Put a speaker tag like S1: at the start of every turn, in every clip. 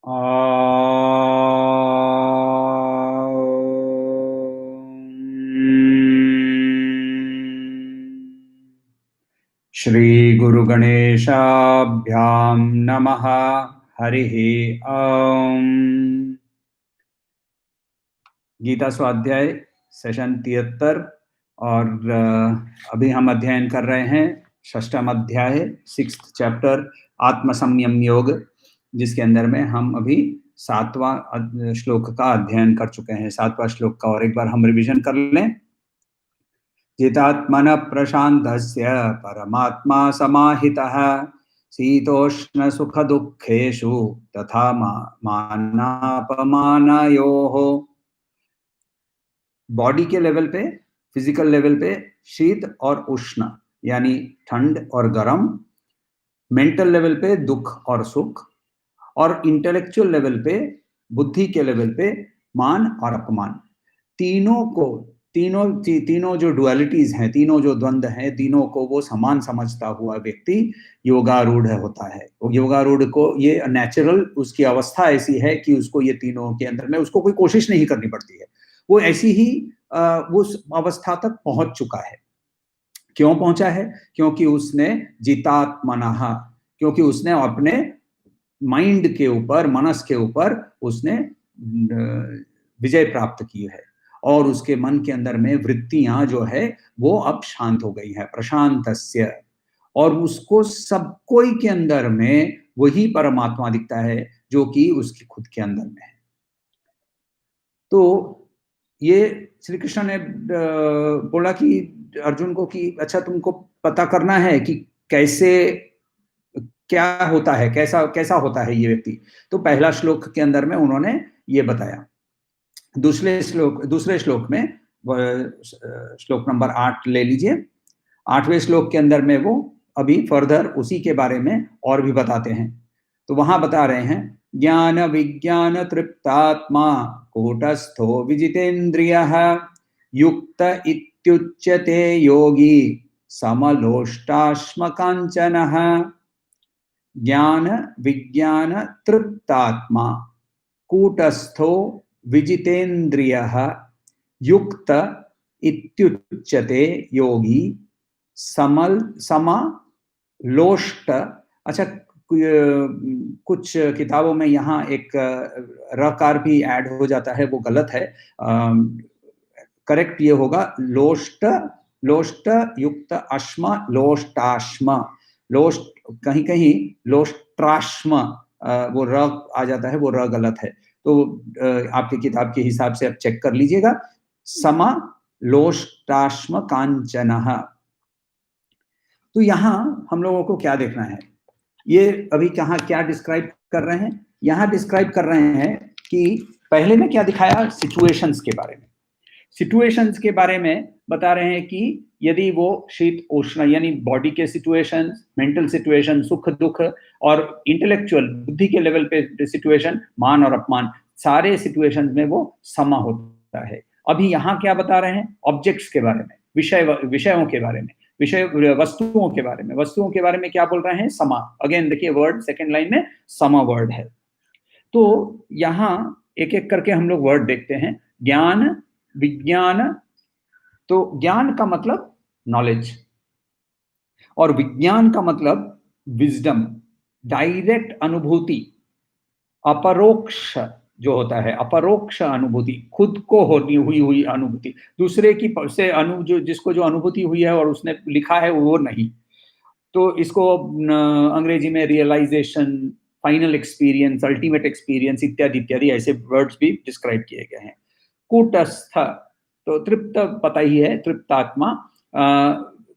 S1: श्री गुरु गणेशाभ्याम नमः। हरिः ओम। गीता स्वाध्याय सेशन 73 और अभी हम अध्ययन कर रहे हैं षष्ठम अध्याय 6th चैप्टर आत्म संयम योग, जिसके अंदर में हम अभी 7वां श्लोक का अध्ययन कर चुके हैं। 7वां श्लोक का और एक बार हम रिवीजन कर लें। जितात्मन प्रशान्तस्य परमात्मा समाहितः शीतोष्ण सुख दुखेषु तथा मानापमानयोः। बॉडी के लेवल पे, फिजिकल लेवल पे शीत और उष्ण यानी ठंड और गर्म, मेंटल लेवल पे दुख और सुख, और इंटेलेक्चुअल लेवल पे, बुद्धि के लेवल पे मान और अपमान। तीनों जो डुअलिटीज हैं, तीनों जो द्वंद्व हैं, तीनों को वो समान समझता हुआ व्यक्ति योगारूढ़ होता है। वो योगारूढ़ को ये नेचुरल उसकी अवस्था ऐसी है कि उसको ये तीनों के अंदर में उसको कोई कोशिश नहीं करनी पड़ती है। वो ऐसी ही उस अवस्था तक पहुंच चुका है। क्यों पहुंचा है? क्योंकि उसने जितात्मनः, क्योंकि उसने अपने माइंड के ऊपर, मनस के ऊपर उसने विजय प्राप्त की है और उसके मन के अंदर में वृत्तियां जो है वो अब शांत हो गई है, प्रशांतस्य। और उसको सब कोई के अंदर में वही परमात्मा दिखता है जो कि उसके खुद के अंदर में है। तो ये श्री कृष्ण ने बोला कि अर्जुन को कि अच्छा, तुमको पता करना है कि कैसे क्या होता है, कैसा कैसा होता है ये व्यक्ति। तो पहला श्लोक के अंदर में उन्होंने ये बताया। दूसरे श्लोक में श्लोक नंबर 8 ले लीजिए। 8वें श्लोक के अंदर में वो अभी फर्दर उसी के बारे में और भी बताते हैं। तो वहां बता रहे हैं, ज्ञान विज्ञान तृप्तात्मा कूटस्थो विजितेन्द्रियः युक्त इत्युच्यते योगी समलोष्टाश्म कांचनः। ज्ञान विज्ञान तृप्तात्मा कूटस्थो विजितेन्द्रियः युक्त इत्युच्यते योगी समलोष्ट। अच्छा, कुछ किताबों में यहाँ एक रकार भी ऐड हो जाता है, वो गलत है। करेक्ट ये होगा लोष्ट, लोष्ट युक्त अश्म लोष्टाश्म। लोष्ट कहीं कहीं लोष्ट्राश्म वो र आ जाता है, वो र गलत है। तो आपकी किताब के हिसाब से आप चेक कर लीजिएगा। समा लोष्टाश्म कांचनः। तो यहाँ हम लोगों को क्या देखना है? ये अभी कहाँ क्या डिस्क्राइब कर रहे हैं? यहाँ डिस्क्राइब कर रहे हैं कि पहले में क्या दिखाया, सिचुएशंस के बारे में। सिचुएशंस के बारे में बता रहे हैं कि यदि वो शीत उष्ण यानी बॉडी के सिचुएशन, मेंटल सिचुएशन, सुख दुख, और इंटेलेक्चुअल बुद्धि के लेवल पे सिचुएशन, मान और अपमान, सारे सिचुएशंस में वो समा होता है। अभी यहाँ क्या बता रहे हैं? ऑब्जेक्ट्स के बारे में, विषयों के बारे में, वस्तुओं के बारे में। वस्तुओं के बारे में क्या बोल रहे हैं? समा। अगेन देखिए, वर्ड सेकेंड लाइन में समा वर्ड है। तो यहाँ एक एक करके हम लोग वर्ड देखते हैं। ज्ञान विज्ञान, तो ज्ञान का मतलब नॉलेज, और विज्ञान का मतलब विजडम, डायरेक्ट अनुभूति, अपरोक्ष जो होता है, अपरोक्ष अनुभूति, खुद को होनी हुई अनुभूति, दूसरे की से जिसको जो अनुभूति हुई है और उसने लिखा है वो नहीं। तो इसको अंग्रेजी में realisation, final experience, ultimate experience इत्यादि इत्यादि ऐसे वर्ड्स भी डिस्क्राइब किए गए हैं। कूटस्थ, तो तृप्त पता ही है, तृप्तात्मा।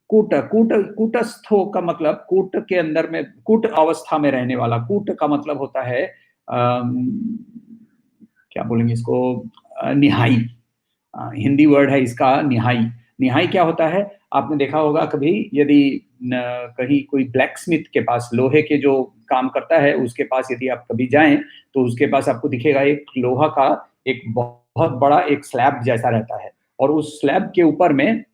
S1: कूटस्थों का मतलब कूट के अंदर में, कूट अवस्था में रहने वाला। कूट का मतलब होता है क्या बोलेंगे इसको, निहाई। हिंदी वर्ड है इसका निहाई। निहाई क्या होता है? आपने देखा होगा कभी, यदि कहीं कोई ब्लैक स्मिथ के पास, लोहे के जो काम करता है उसके पास यदि आप कभी जाएं तो उसके पास आपको दिखेगा एक लोहा का एक बहुत बड़ा एक स्लैब जैसा रहता है, और उस स्लैब के ऊपर में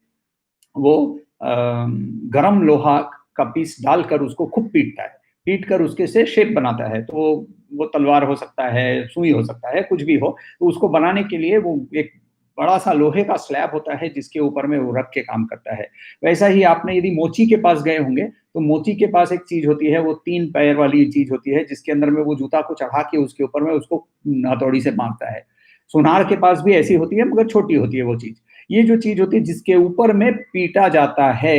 S1: वो गरम लोहा का पीस डालकर उसको खूब पीटता है। हीट कर उसके से शेप बनाता है। तो वो तलवार हो सकता है, सुई हो सकता है, कुछ भी हो, तो उसको बनाने के लिए वो एक बड़ा सा लोहे का स्लैब होता है जिसके ऊपर में वो रख के काम करता है। वैसा ही आपने यदि मोची के पास गए होंगे तो मोची के पास एक चीज होती है, वो 3 पैर वाली चीज होती है जिसके अंदर में वो जूता को चढ़ा के उसके ऊपर में उसको हथौड़ी से मारता है। सुनार के पास भी ऐसी होती है मगर छोटी होती है वो चीज। ये जो चीज होती है जिसके ऊपर में पीटा जाता है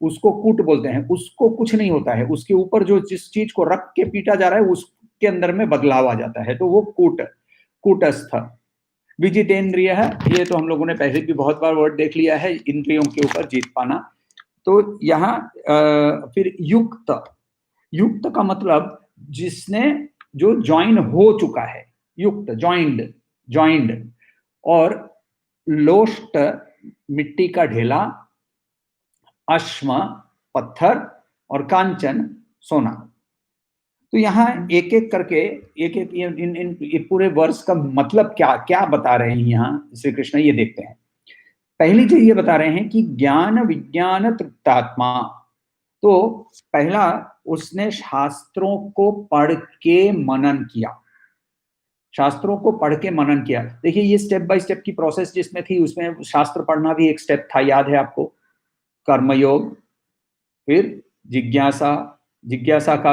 S1: उसको कूट बोलते हैं। उसको कुछ नहीं होता है, उसके ऊपर जो जिस चीज को रख के पीटा जा रहा है उसके अंदर में बदलाव आ जाता है, तो वो कूटस्थ। विजितेंद्रिय है, ये तो हम लोगों ने पहले भी बहुत बार वर्ड देख लिया है, इंद्रियों के ऊपर जीत पाना। तो यहाँ फिर युक्त, युक्त का मतलब जिसने जो ज्वाइन हो चुका है, युक्त ज्वाइंड, ज्वाइंड। और लोष्ट मिट्टी का ढेला, अश्म पत्थर, और कांचन सोना। तो यहाँ एक एक करके एक एक इन इन पूरे वर्ष का मतलब क्या क्या बता रहे हैं यहाँ श्री कृष्ण, ये देखते हैं। पहली चीज ये बता रहे हैं कि ज्ञान विज्ञान तृप्तात्मा। तो पहला, उसने शास्त्रों को पढ़ के मनन किया, शास्त्रों को पढ़ के मनन किया। देखिए ये स्टेप बाय स्टेप की प्रोसेस जिसमें थी उसमें शास्त्र पढ़ना भी एक स्टेप था, याद है आपको। कर्मयोग, फिर जिज्ञासा, जिज्ञासा का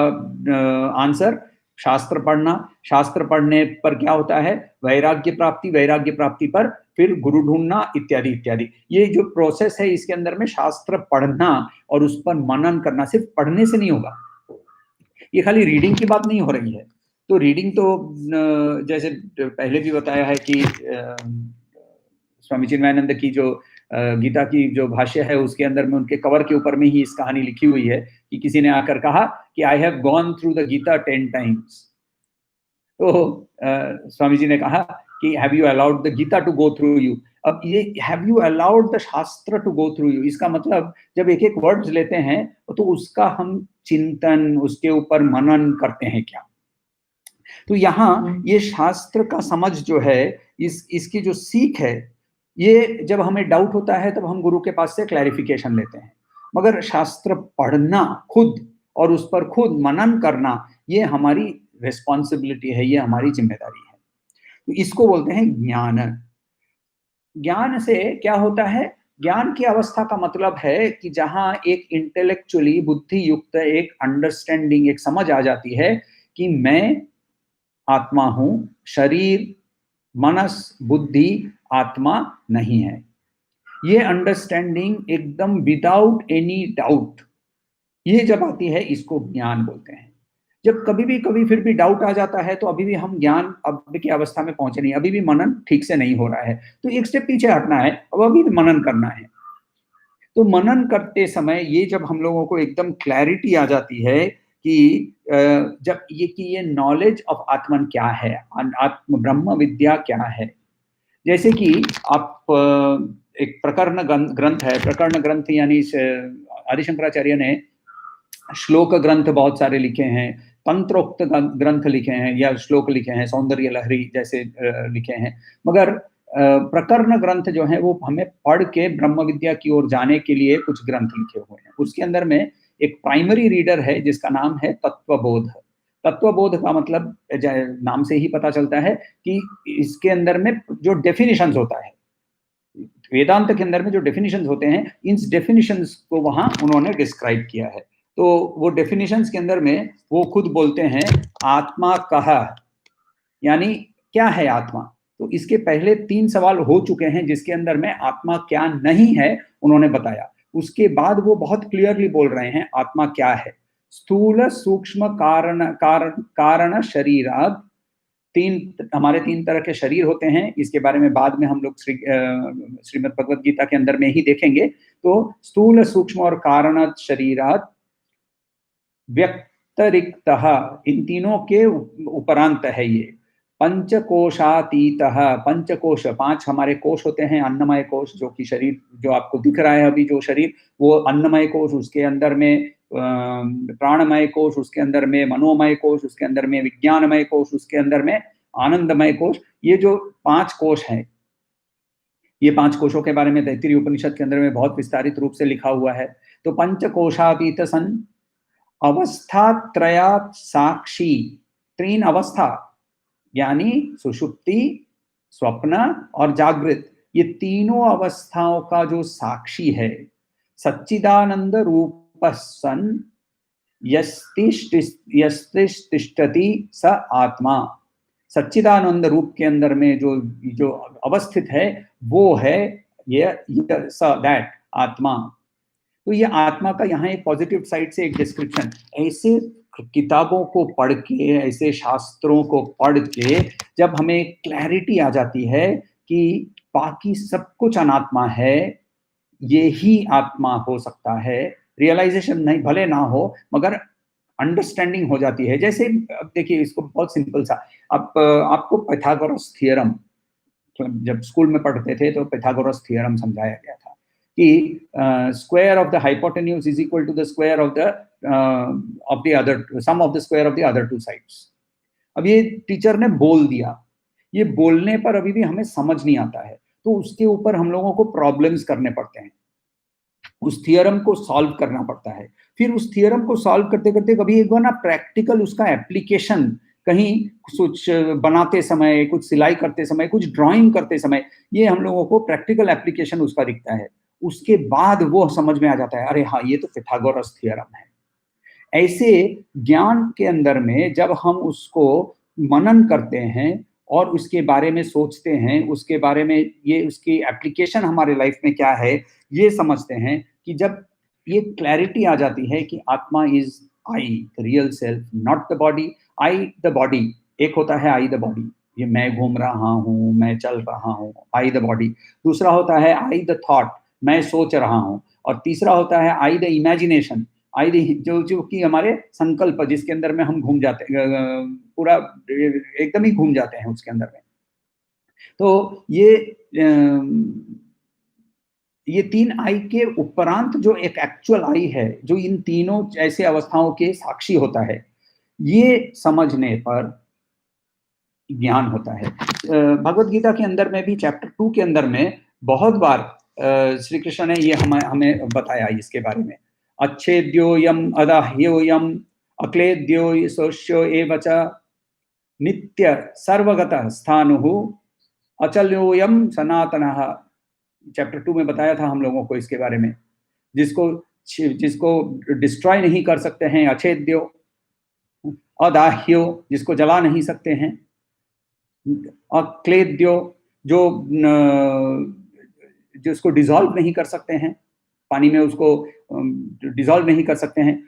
S1: आंसर शास्त्र पढ़ना, शास्त्र पढ़ने पर क्या होता है, वैराग्य प्राप्ति, वैराग्य प्राप्ति पर फिर गुरु ढूंढना, इत्यादि इत्यादि। ये जो प्रोसेस है इसके अंदर में शास्त्र पढ़ना और उस पर मनन करना, सिर्फ पढ़ने से नहीं होगा। ये खाली रीडिंग की बात नहीं हो रही है। तो रीडिंग तो जैसे पहले भी बताया है कि स्वामी चिन्मयानंद की जो गीता की जो भाष्य है उसके अंदर में उनके कवर के ऊपर में ही इस कहानी लिखी हुई है कि किसी ने आकर कहा कि I have gone through the Gita 10 times. तो स्वामी जी ने कहा कि have you allowed the Gita to go through you. अब ये have you allowed the shastra to go through you, इसका मतलब जब एक एक वर्ड्स लेते हैं तो उसका हम चिंतन, उसके ऊपर मनन करते हैं क्या। तो यहाँ ये शास्त्र का समझ जो है, इसकी जो सीख है, ये जब हमें डाउट होता है तब हम गुरु के पास से क्लैरिफिकेशन लेते हैं। मगर शास्त्र पढ़ना खुद और उस पर खुद मनन करना, ये हमारी रिस्पॉन्सिबिलिटी है, ये हमारी जिम्मेदारी है। तो इसको बोलते हैं ज्ञान। ज्ञान से क्या होता है, ज्ञान की अवस्था का मतलब है कि जहां एक इंटेलेक्चुअली बुद्धि युक्त एक अंडरस्टैंडिंग, एक समझ आ जाती है कि मैं आत्मा हूं, शरीर मनस बुद्धि आत्मा नहीं है। ये अंडरस्टैंडिंग एकदम विदाउट एनी डाउट, ये जब आती है इसको ज्ञान बोलते हैं। जब कभी भी डाउट आ जाता है तो अभी भी हम ज्ञान अब की अवस्था में पहुंचे नहीं, अभी भी मनन ठीक से नहीं हो रहा है, तो एक स्टेप पीछे हटना है, अब अभी भी मनन करना है। तो मनन करते समय ये जब हम लोगों को एकदम क्लैरिटी आ जाती है कि जब ये नॉलेज ऑफ आत्मन क्या है, आत्म ब्रह्म विद्या क्या है। जैसे कि आप एक प्रकरण ग्रंथ है, प्रकरण ग्रंथ यानी आदि शंकराचार्य ने श्लोक ग्रंथ बहुत सारे लिखे हैं, तंत्रोक्त ग्रंथ लिखे हैं या श्लोक लिखे हैं, सौंदर्य लहरी जैसे लिखे हैं। मगर प्रकरण ग्रंथ जो है वो हमें पढ़ के ब्रह्म विद्या की ओर जाने के लिए कुछ ग्रंथ लिखे हुए हैं। उसके अंदर में एक प्राइमरी रीडर है जिसका नाम है तत्वबोध। तत्वबोध का मतलब नाम से ही पता चलता है कि इसके अंदर में जो डेफिनेशंस होता है, वेदांत के अंदर में जो डेफिनेशंस होते हैं, इन डेफिनेशंस को वहां उन्होंने डिस्क्राइब किया है। तो वो डेफिनेशंस के अंदर में वो खुद बोलते हैं आत्मा कहा, यानी क्या है आत्मा। तो इसके पहले 3 सवाल हो चुके हैं जिसके अंदर में आत्मा क्या नहीं है उन्होंने बताया। उसके बाद वो बहुत क्लियरली बोल रहे हैं आत्मा क्या है। स्थूल सूक्ष्म कारण शरीराद, हमारे 3 तरह के शरीर होते हैं। इसके बारे में बाद में हम लोग श्रीमद् भगवद गीता के अंदर में ही देखेंगे। तो स्थूल सूक्ष्म और कारण शरीरात व्यक्तरिक्तः, इन तीनों के उपरांत है ये। पंचकोशातीतः, पंचकोश 5 हमारे कोश होते हैं। अन्नमय कोश जो कि शरीर जो आपको दिख रहा है अभी, जो शरीर वो अन्नमय कोश, उसके अंदर में प्राणमय कोश, उसके अंदर में मनोमय कोश, उसके अंदर में विज्ञानमय कोश, उसके अंदर में आनंदमय कोश। ये जो 5 कोश हैं, ये 5 कोशों के बारे में तैत्तिरीय उपनिषद के अंदर में बहुत विस्तारित रूप से लिखा हुआ है। तो पंचकोशातीत सन अवस्था त्रयात् साक्षी, 3 अवस्था यानी सुषुप्ति, स्वप्न और जागृत, ये तीनों अवस्थाओं का जो साक्षी है, सच्चिदानंद रूप सन यस्तिष्ठति स आत्मा। सच्चिदानंद रूप के अंदर में जो जो अवस्थित है वो है ये दैट आत्मा। तो ये आत्मा का यहाँ एक पॉजिटिव साइड से एक डिस्क्रिप्शन, ऐसे किताबों को पढ़ के, ऐसे शास्त्रों को पढ़ के जब हमें क्लैरिटी आ जाती है कि बाकी सब कुछ अनात्मा है, ये ही आत्मा हो सकता है, रियलाइजेशन नहीं भले ना हो मगर अंडरस्टैंडिंग हो जाती है। जैसे अब देखिए इसको बहुत सिंपल सा, अब आपको पाइथागोरस थ्योरम जब स्कूल में पढ़ते थे तो पाइथागोरस थ्योरम समझाया गया था कि square of the hypotenuse is equal to the square of the other sum of the square of the other two sides. अब ये टीचर ने बोल दिया, ये बोलने पर अभी भी हमें समझ नहीं आता है, तो उसके ऊपर हम लोगों को प्रॉब्लम्स करने पड़ते हैं, उस थियरम को सॉल्व करना पड़ता है। फिर उस थियरम को सॉल्व करते करते कभी एक बार ना प्रैक्टिकल उसका एप्लीकेशन, कहीं कुछ बनाते समय, कुछ सिलाई करते समय, कुछ ड्राइंग करते समय, ये हम लोगों को प्रैक्टिकल एप्लीकेशन उसका दिखता है। उसके बाद वो समझ में आ जाता है, अरे हाँ ये तो पाइथागोरस थ्योरम है। ऐसे ज्ञान के अंदर में जब हम उसको मनन करते हैं और उसके बारे में सोचते हैं, उसके बारे में ये उसकी एप्लीकेशन हमारे लाइफ में क्या है ये समझते हैं, कि जब ये क्लैरिटी आ जाती है कि आत्मा is I, the real self, not the body. I the body, एक होता है आई द बॉडी, ये मैं घूम रहा हूँ, मैं चल रहा हूँ, आई द बॉडी। दूसरा होता है आई द थॉट, मैं सोच रहा हूँ। और तीसरा होता है आई द इमेजिनेशन, आई जो जो कि हमारे संकल्प, जिसके अंदर में हम घूम जाते पूरा एकदम ही घूम जाते हैं उसके अंदर में। तो ये 3 आई के उपरांत जो एक एक्चुअल आई है, जो इन तीनों ऐसे अवस्थाओं के साक्षी होता है, ये समझने पर ज्ञान होता है। भगवत गीता के अंदर में भी चैप्टर 2 के अंदर में बहुत बार श्री कृष्ण ने ये हमें बताया इसके बारे में। अच्छेद्योयम अदाह्योयम अक्लेद्यो सोष्यो एव च नित्य सर्वगतः स्थाणुः अचलोयम सनातनः। चैप्टर 2 में बताया था हम लोगों को इसके बारे में, जिसको जिसको डिस्ट्रॉय नहीं कर सकते हैं, अछेद्यो, अदाह्यो जिसको जला नहीं सकते हैं, अक्लेद्यो जो जिसको डिसॉल्व नहीं कर सकते हैं, पानी में उसको डिसॉल्व नहीं कर सकते हैं,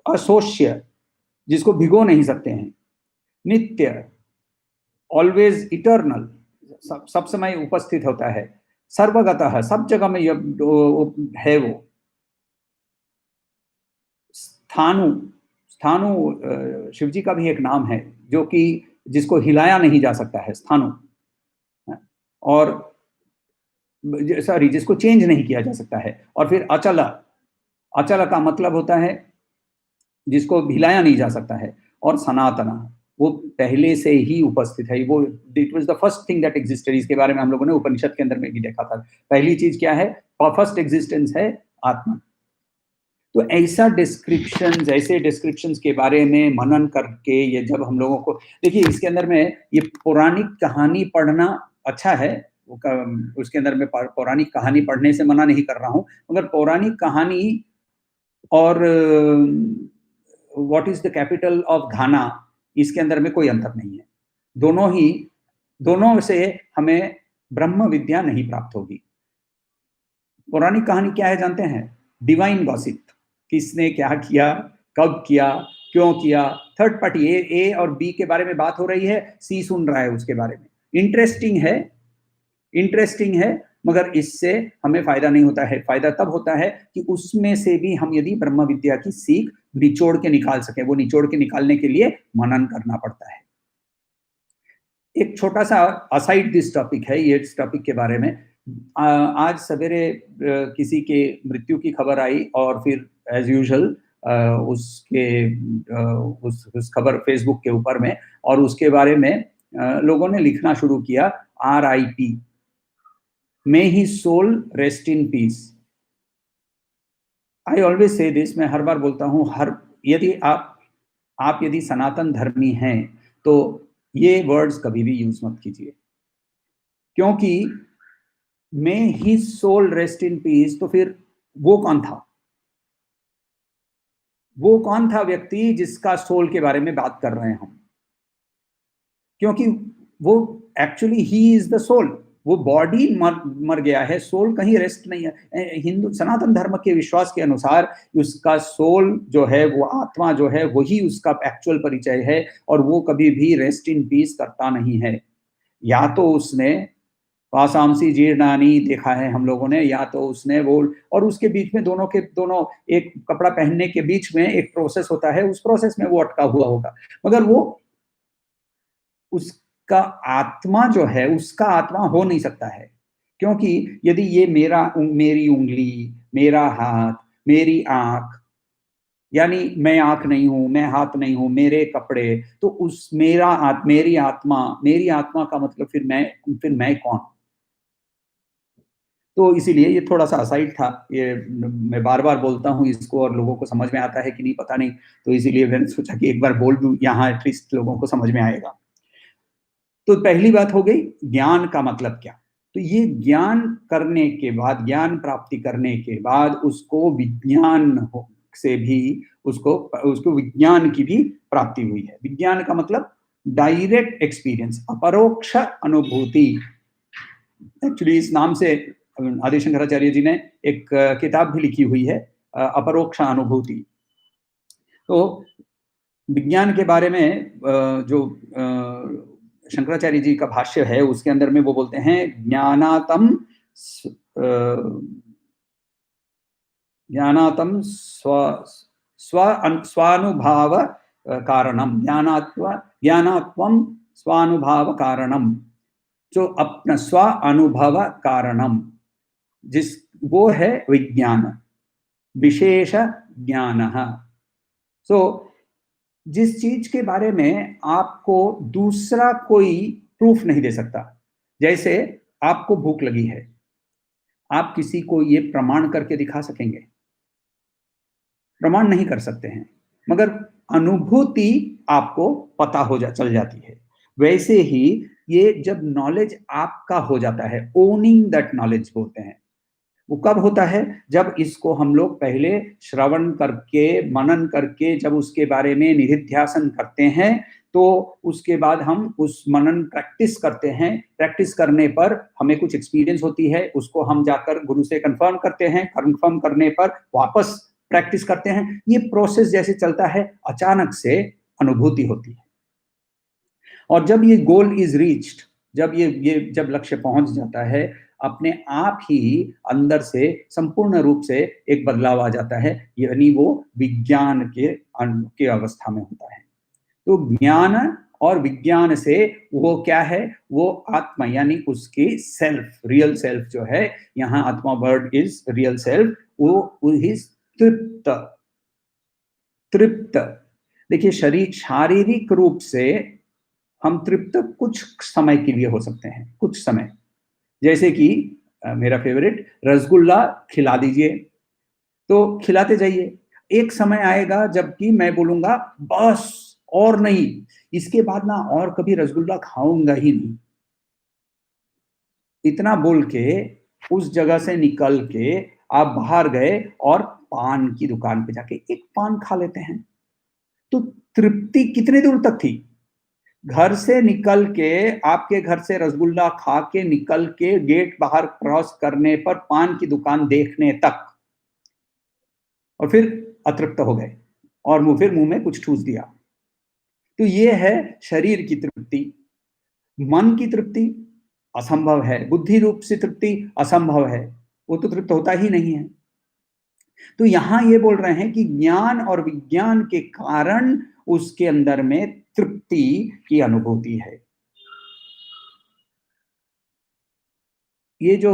S1: अशोष्य जिसको भिगो नहीं सकते हैं, नित्य ऑलवेज इटर्नल, सब समय उपस्थित होता है, सर्वगतः सब जगह में है वो, स्थाणु, स्थाणु शिव जी का भी एक नाम है जो कि जिसको हिलाया नहीं जा सकता है, स्थाणु। और सॉरी, जिसको चेंज नहीं किया जा सकता है। और फिर अचल, अचल का मतलब होता है जिसको हिलाया नहीं जा सकता है। और सनातना, वो पहले से ही उपस्थित है, वो it was the first thing that existed. इसके बारे में हम लोगों ने उपनिषद के अंदर में भी देखा था। पहली चीज क्या है? फर्स्ट एग्जिस्टेंस है आत्मा। तो ऐसा डिस्क्रिप्शन, ऐसे डिस्क्रिप्शंस के बारे में मनन करके ये जब हम लोगों को, देखिए इसके अंदर में ये पौराणिक कहानी पढ़ना अच्छा है, उसके अंदर में पौराणिक कहानी पढ़ने से मना नहीं कर रहा हूँ, मगर पौराणिक कहानी और what is the capital of घाना, इसके अंदर में कोई अंतर नहीं है। दोनों से हमें ब्रह्म विद्या नहीं प्राप्त होगी। पौराणिक कहानी क्या है जानते हैं? डिवाइन गॉसिप, किसने क्या किया, कब किया, क्यों किया। थर्ड पार्टी ए और बी के बारे में बात हो रही है, सी सुन रहा है उसके बारे में। इंटरेस्टिंग है, मगर इससे हमें फायदा नहीं होता है। फायदा तब होता है कि उसमें से भी हम यदि ब्रह्म विद्या की सीख निचोड़ के निकाल सके। वो निचोड़ के निकालने के लिए मनन करना पड़ता है। एक छोटा सा असाइड दिस टॉपिक है, ये इस टॉपिक के बारे में आज सवेरे किसी के मृत्यु की खबर आई और फिर एज यूजुअल उस खबर फेसबुक के ऊपर में, और उसके बारे में लोगों ने लिखना शुरू किया, RIP, may he soul rest in peace. I always say this, मैं हर बार बोलता हूँ, यदि आप यदि सनातन धर्मी हैं तो ये वर्ड्स कभी भी यूज मत कीजिए, क्योंकि मे he soul rest in piece, तो फिर वो कौन था? वो कौन था व्यक्ति जिसका सोल के बारे में बात कर रहे हैं हम? क्योंकि वो actually he is the soul. वो बॉडी मर गया है, सोल कहीं रेस्ट नहीं है। हिंदू सनातन धर्म के विश्वास के अनुसार उसका सोल जो है, वो आत्मा जो है, वही उसका एक्चुअल परिचय है, और वो कभी भी रेस्ट इन पीस करता नहीं है। या तो उसने पासांसी जीर्णानी देखा है हम लोगों ने, या तो उसने वो, और उसके बीच में दोनों के दोनों, एक कपड़ा पहनने के बीच में एक प्रोसेस होता है, उस प्रोसेस में वो अटका हुआ होगा, मगर वो उसका आत्मा जो है, उसका आत्मा हो नहीं सकता है। क्योंकि यदि ये मेरी उंगली, मेरा हाथ, मेरी आंख, यानी मैं आंख नहीं हूं, मैं हाथ नहीं हूं, मेरे कपड़े, तो उस मेरी आत्मा का मतलब फिर मैं कौन? तो इसीलिए ये थोड़ा सा असाइड था, ये मैं बार बार बोलता हूँ इसको, और लोगों को समझ में आता है कि नहीं पता नहीं, तो इसीलिए मैंने सोचा कि एक बार बोल दूं, यहाँ एटलीस्ट लोगों को समझ में आएगा। तो पहली बात हो गई ज्ञान का मतलब क्या। तो ये ज्ञान करने के बाद, ज्ञान प्राप्ति करने के बाद उसको से भी, उसको उसको विज्ञान की भी प्राप्ति हुई है। विज्ञान का मतलब डायरेक्ट एक्सपीरियंस, अपरोक्ष अनुभूति। एक्चुअली इस नाम से आदि शंकराचार्य जी ने एक किताब भी लिखी हुई है, अपरोक्ष अनुभूति। तो विज्ञान के बारे में जो शंकराचार्य जी का भाष्य है, उसके अंदर में वो बोलते हैं ज्ञानातम स्वानुभाव कारणम, ज्ञानात्वम स्वानुभाव कारणम, जो अपना स्व अनुभव कारणम, जिस वो है विज्ञान, विशेष ज्ञान। सो जिस चीज के बारे में आपको दूसरा कोई प्रूफ नहीं दे सकता, जैसे आपको भूख लगी है, आप किसी को ये प्रमाण करके दिखा सकेंगे? प्रमाण नहीं कर सकते हैं, मगर अनुभूति आपको पता चल जाती है। वैसे ही ये जब नॉलेज आपका हो जाता है, ओनिंग दैट नॉलेज बोलते हैं, वो कब होता है? जब इसको हम लोग पहले श्रवण करके, मनन करके, जब उसके बारे में निधिध्यासन करते हैं, तो उसके बाद हम उस मनन प्रैक्टिस करते हैं। प्रैक्टिस करने पर हमें कुछ एक्सपीरियंस होती है, उसको हम जाकर गुरु से कंफर्म करते हैं, कंफर्म करने पर वापस प्रैक्टिस करते हैं। ये प्रोसेस जैसे चलता है, अचानक से अनुभूति होती है। और जब ये गोल इज रीच्ड, जब लक्ष्य पहुंच जाता है, अपने आप ही अंदर से संपूर्ण रूप से एक बदलाव आ जाता है, यानी वो विज्ञान के अवस्था में होता है। तो ज्ञान और विज्ञान से वो क्या है? वो आत्मा, यानी उसकी सेल्फ, रियल सेल्फ जो है, यहाँ आत्मा वर्ड इज रियल सेल्फ, वो इज तृप्त। तृप्त, देखिए, शारीरिक रूप से हम तृप्त कुछ समय के लिए हो सकते हैं, कुछ समय। जैसे कि मेरा फेवरेट रसगुल्ला खिला दीजिए, तो खिलाते जाइए। एक समय आएगा जबकि मैं बोलूंगा बस, और नहीं, इसके बाद ना और कभी रसगुल्ला खाऊंगा ही नहीं। इतना बोल के उस जगह से निकल के आप बाहर गए और पान की दुकान पे जाके एक पान खा लेते हैं, तो तृप्ति कितने दूर तक थी? घर से निकल के, आपके घर से रसगुल्ला खा के निकल के गेट बाहर क्रॉस करने पर पान की दुकान देखने तक, और फिर अतृप्त हो गए, और फिर मुंह में कुछ ठूस दिया। तो ये है शरीर की तृप्ति। मन की तृप्ति असंभव है, बुद्धि रूप से तृप्ति असंभव है, वो तो तृप्त होता ही नहीं है। तो यहां ये बोल रहे हैं कि ज्ञान और विज्ञान के कारण उसके अंदर में तृप्ति की अनुभूति है। ये जो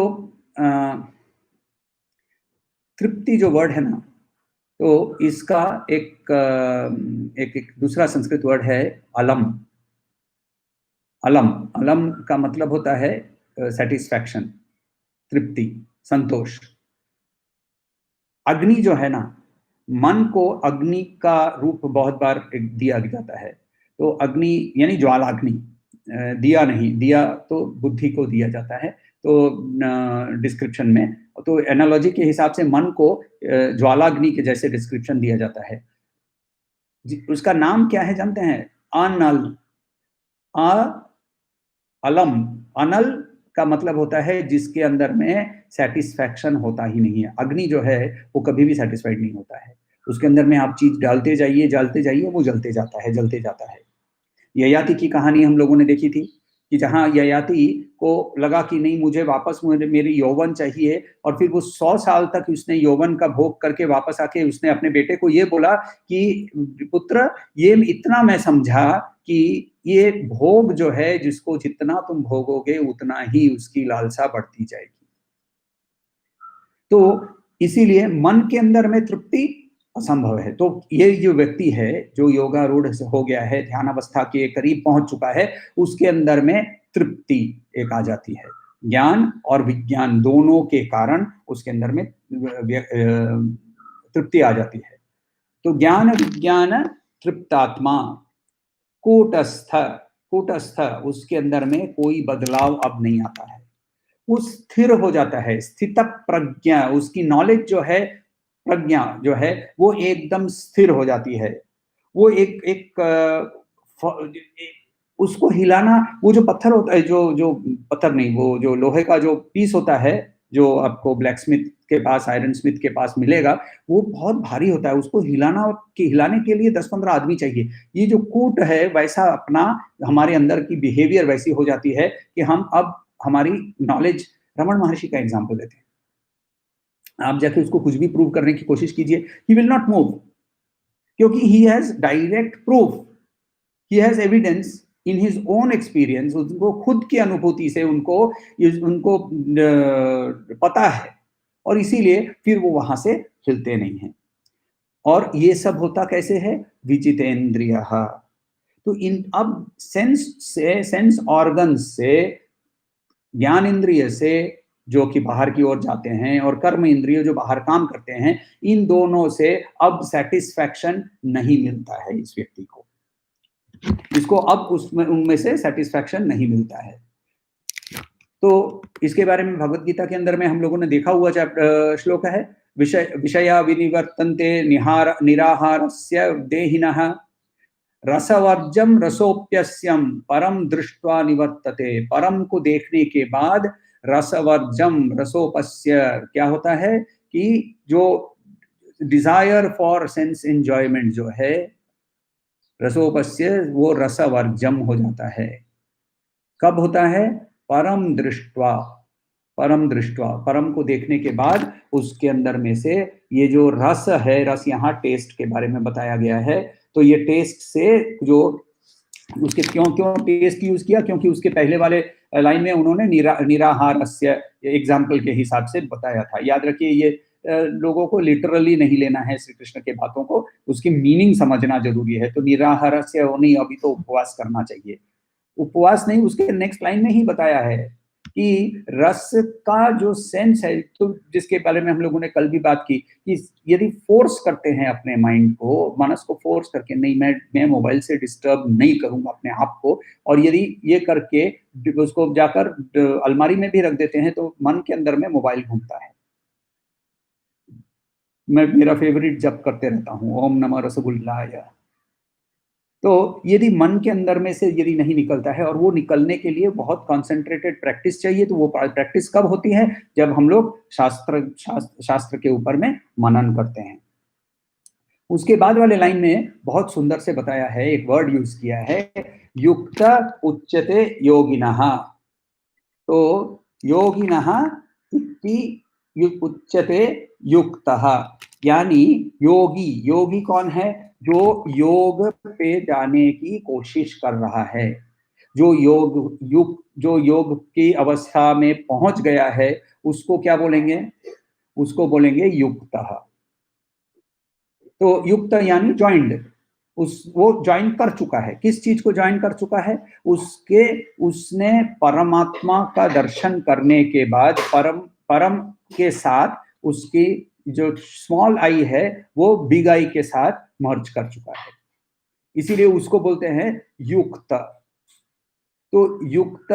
S1: तृप्ति जो वर्ड है ना, तो इसका एक दूसरा संस्कृत वर्ड है अलम। अलम अलम का मतलब होता है सेटिस्फैक्शन, तृप्ति, संतोष। अग्नि जो है ना, मन को अग्नि का रूप बहुत बार दिया जाता है। तो अग्नि यानी ज्वालाग्नि, दिया नहीं, दिया तो बुद्धि को दिया जाता है। तो डिस्क्रिप्शन में तो एनालॉजी के हिसाब से मन को ज्वालाग्नि के जैसे डिस्क्रिप्शन दिया जाता है। उसका नाम क्या है जानते हैं? अनल। अलम, अनल का मतलब होता है जिसके अंदर में सेटिस्फैक्शन होता ही नहीं है। अग्नि जो है वो कभी भी सेटिस्फाइड नहीं होता है। उसके अंदर में आप चीज डालते जाइए, वो जलते जाता है, जलते जाता है। ययाति की कहानी हम लोगों ने देखी थी कि जहाँ ययाति को लगा कि नहीं, मुझे वापस मेरी यौवन चाहिए, और फिर वो 100 साल तक उसने यौवन का भोग करके वापस आके उसने अपने बेटे को ये बोला कि पुत्र, ये इतना मैं समझा कि ये भोग जो है, जिसको जितना तुम भोगोगे उतना ही उसकी लालसा बढ़ती जाएगी। तो इसीलिए मन के अंदर में तृप्ति असंभव है। तो ये जो व्यक्ति है जो योगारूढ़ हो गया है, ध्यान अवस्था के करीब पहुंच चुका है, उसके अंदर में तृप्ति एक आ जाती है। ज्ञान और विज्ञान दोनों के कारण उसके अंदर में तृप्ति आ जाती है। तो ज्ञान विज्ञान तृप्तात्मा कूटस्थ, कूटस्थ उसके अंदर में कोई बदलाव अब नहीं आता है। वो स्थिर हो जाता है। स्थित प्रज्ञा, उसकी नॉलेज जो है, प्रज्ञा जो है, वो एकदम स्थिर हो जाती है। वो उसको हिलाना, वो जो पत्थर होता है, जो पत्थर नहीं, वो जो लोहे का जो पीस होता है, जो आपको ब्लैक स्मिथ के पास, आयरन स्मिथ के पास मिलेगा, वो बहुत भारी होता है। उसको हिलाने के लिए 10-15 आदमी चाहिए। ये जो कूट है, वैसा अपना हमारे अंदर की बिहेवियर वैसी हो जाती है कि हम अब हमारी नॉलेज, रमन महर्षि का एग्जाम्पल लेते हैं। आप जाके उसको कुछ भी प्रूव करने की कोशिश कीजिए, ही विल नॉट मूव, क्योंकि he has direct proof, he has evidence in his own experience. उनको खुद की अनुभूति से उनको पता है, और इसीलिए फिर वो वहां से हिलते नहीं हैं। और ये सब होता कैसे है? विजितेंद्रिय। तो इन अब सेंस ऑर्गन से, ज्ञान इंद्रिय से जो कि बाहर की ओर जाते हैं, और कर्म इंद्रिय जो बाहर काम करते हैं, इन दोनों से अब सेटिस्फैक्शन नहीं मिलता है इस व्यक्ति को। इसको अब उसमें उनमें से सेटिस्फैक्शन नहीं मिलता है। तो इसके बारे में भगवत गीता के अंदर में हम लोगों ने देखा हुआ श्लोक है, विषया विनिवर्तन्ते निराहारस्य देहिनः रसवर्जम रसोप्यस्यम परम दृष्ट्वा निवर्तते। परम को देखने के बाद रसवर्जम रसोपस्य क्या होता है कि जो डिजायर फॉर सेंस एंजॉयमेंट जो है, रसोपस्य, वो रसवर्जम हो जाता है। कब होता है? परम दृष्ट्वा, परम दृष्ट्वा, परम को देखने के बाद उसके अंदर में से ये जो रस है, रस यहाँ टेस्ट के बारे में बताया गया है। तो ये टेस्ट से जो उसके क्यों टेस्ट यूज किया, क्योंकि उसके पहले वाले लाइन में उन्होंने निराहारस्य एग्जाम्पल के हिसाब से बताया था। याद रखिए, ये लोगों को लिटरली नहीं लेना है श्री कृष्ण के बातों को, उसकी मीनिंग समझना जरूरी है। तो निराहारस्य नहीं, अभी तो उपवास करना चाहिए। उपवास नहीं, उसके नेक्स्ट लाइन में ही बताया है कि रस का जो सेंस है, तो जिसके बारे में हम लोगों ने कल भी बात की कि यदि फोर्स करते हैं अपने माइंड को, मनस को फोर्स करके, नहीं मैं मोबाइल से डिस्टर्ब नहीं करूंगा अपने आप को, और यदि ये करके उसको जाकर अलमारी में भी रख देते हैं, तो मन के अंदर में मोबाइल घूमता है। मैं मेरा फेवरेट जप करते रहता हूँ, ओम नमः रसगुल्लाय। तो यदि मन के अंदर में से यदि नहीं निकलता है, और वो निकलने के लिए बहुत कॉन्सेंट्रेटेड प्रैक्टिस चाहिए, तो वो प्रैक्टिस कब होती है? जब हम लोग शास्त्र के ऊपर में मनन करते हैं। उसके बाद वाले लाइन में बहुत सुंदर से बताया है, एक वर्ड यूज किया है, युक्त उच्यते योगिनः। तो योगिनः इति उच्यते युक्तः, यानी योगी, योगी कौन है? जो योग पे जाने की कोशिश कर रहा है, जो योग की अवस्था में पहुंच गया है, उसको क्या बोलेंगे? उसको बोलेंगे युक्तः। तो युक्त यानी ज्वाइंड, वो ज्वाइन कर चुका है। किस चीज को ज्वाइन कर चुका है? उसने परमात्मा का दर्शन करने के बाद परम के साथ उसकी जो स्मॉल आई है वो बिग आई के साथ मर्ज कर चुका है, इसीलिए उसको बोलते हैं युक्त। तो युक्त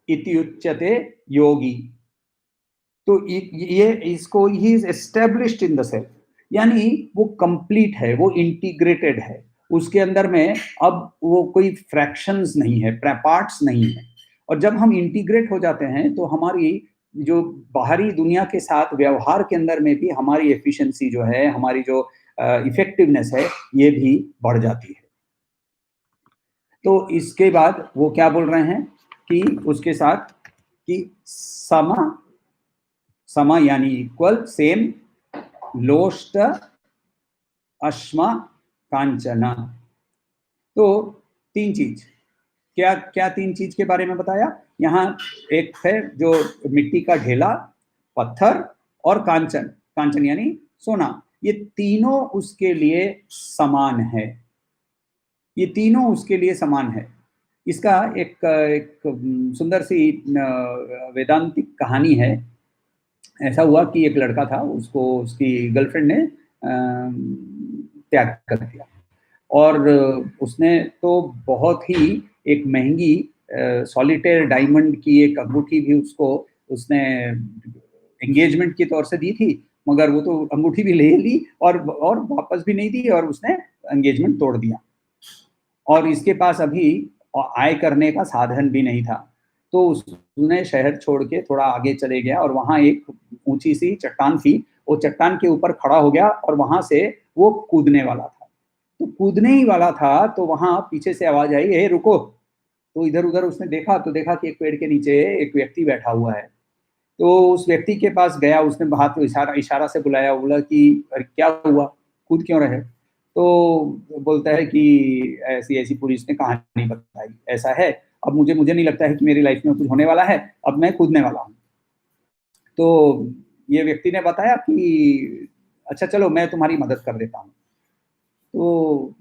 S1: इति उच्यते योगी। तो ये इसको he is established in the self, यानी वो कंप्लीट है, वो इंटीग्रेटेड है, उसके अंदर में अब वो कोई फ्रैक्शंस नहीं है, पार्ट्स नहीं है। और जब हम इंटीग्रेट हो जाते हैं तो हमारी जो बाहरी दुनिया के साथ व्यवहार के अंदर में भी हमारी एफिशिएंसी जो है, हमारी जो इफेक्टिवनेस है, ये भी बढ़ जाती है। तो इसके बाद वो क्या बोल रहे हैं कि उसके साथ कि समा यानी इक्वल, सेम, लोष्ट, अश्मा, कांचना। तो तीन चीज, क्या क्या तीन चीज के बारे में बताया यहाँ? एक है जो मिट्टी का ढेला, पत्थर और कांचन। कांचन यानी सोना। ये तीनों उसके लिए समान है, ये तीनों उसके लिए समान है। इसका एक सुंदर सी वेदांतिक कहानी है। ऐसा हुआ कि एक लड़का था, उसको उसकी गर्लफ्रेंड ने त्याग कर दिया, और उसने तो बहुत ही एक महंगी सॉलिटेयर डायमंड की एक अंगूठी भी उसको उसने एंगेजमेंट के तौर से दी थी, मगर वो तो अंगूठी भी ले ली और वापस भी नहीं दी, और उसने एंगेजमेंट तोड़ दिया। और इसके पास अभी आय करने का साधन भी नहीं था, तो उसने शहर छोड़ के थोड़ा आगे चले गया, और वहाँ एक ऊंची सी चट्टान थी, वो चट्टान के ऊपर खड़ा हो गया, और वहां से वो कूदने वाला था। तो कूदने ही वाला था तो वहां पीछे से आवाज आई, हे रुको। तो इधर उधर उसने देखा, तो देखा कि एक पेड़ के नीचे एक व्यक्ति बैठा हुआ है। तो उस व्यक्ति के पास गया, उसने हाथ को इशारा से बुलाया, बोला कि अरे क्या हुआ, कूद क्यों रहे? तो बोलता है कि ऐसी ऐसी पूरी उसने कहानी बताई, ऐसा है, अब मुझे नहीं लगता है कि मेरी लाइफ में कुछ होने वाला है, अब मैं कूदने वाला हूँ। तो ये व्यक्ति ने बताया कि अच्छा चलो मैं तुम्हारी मदद कर देता हूँ। तो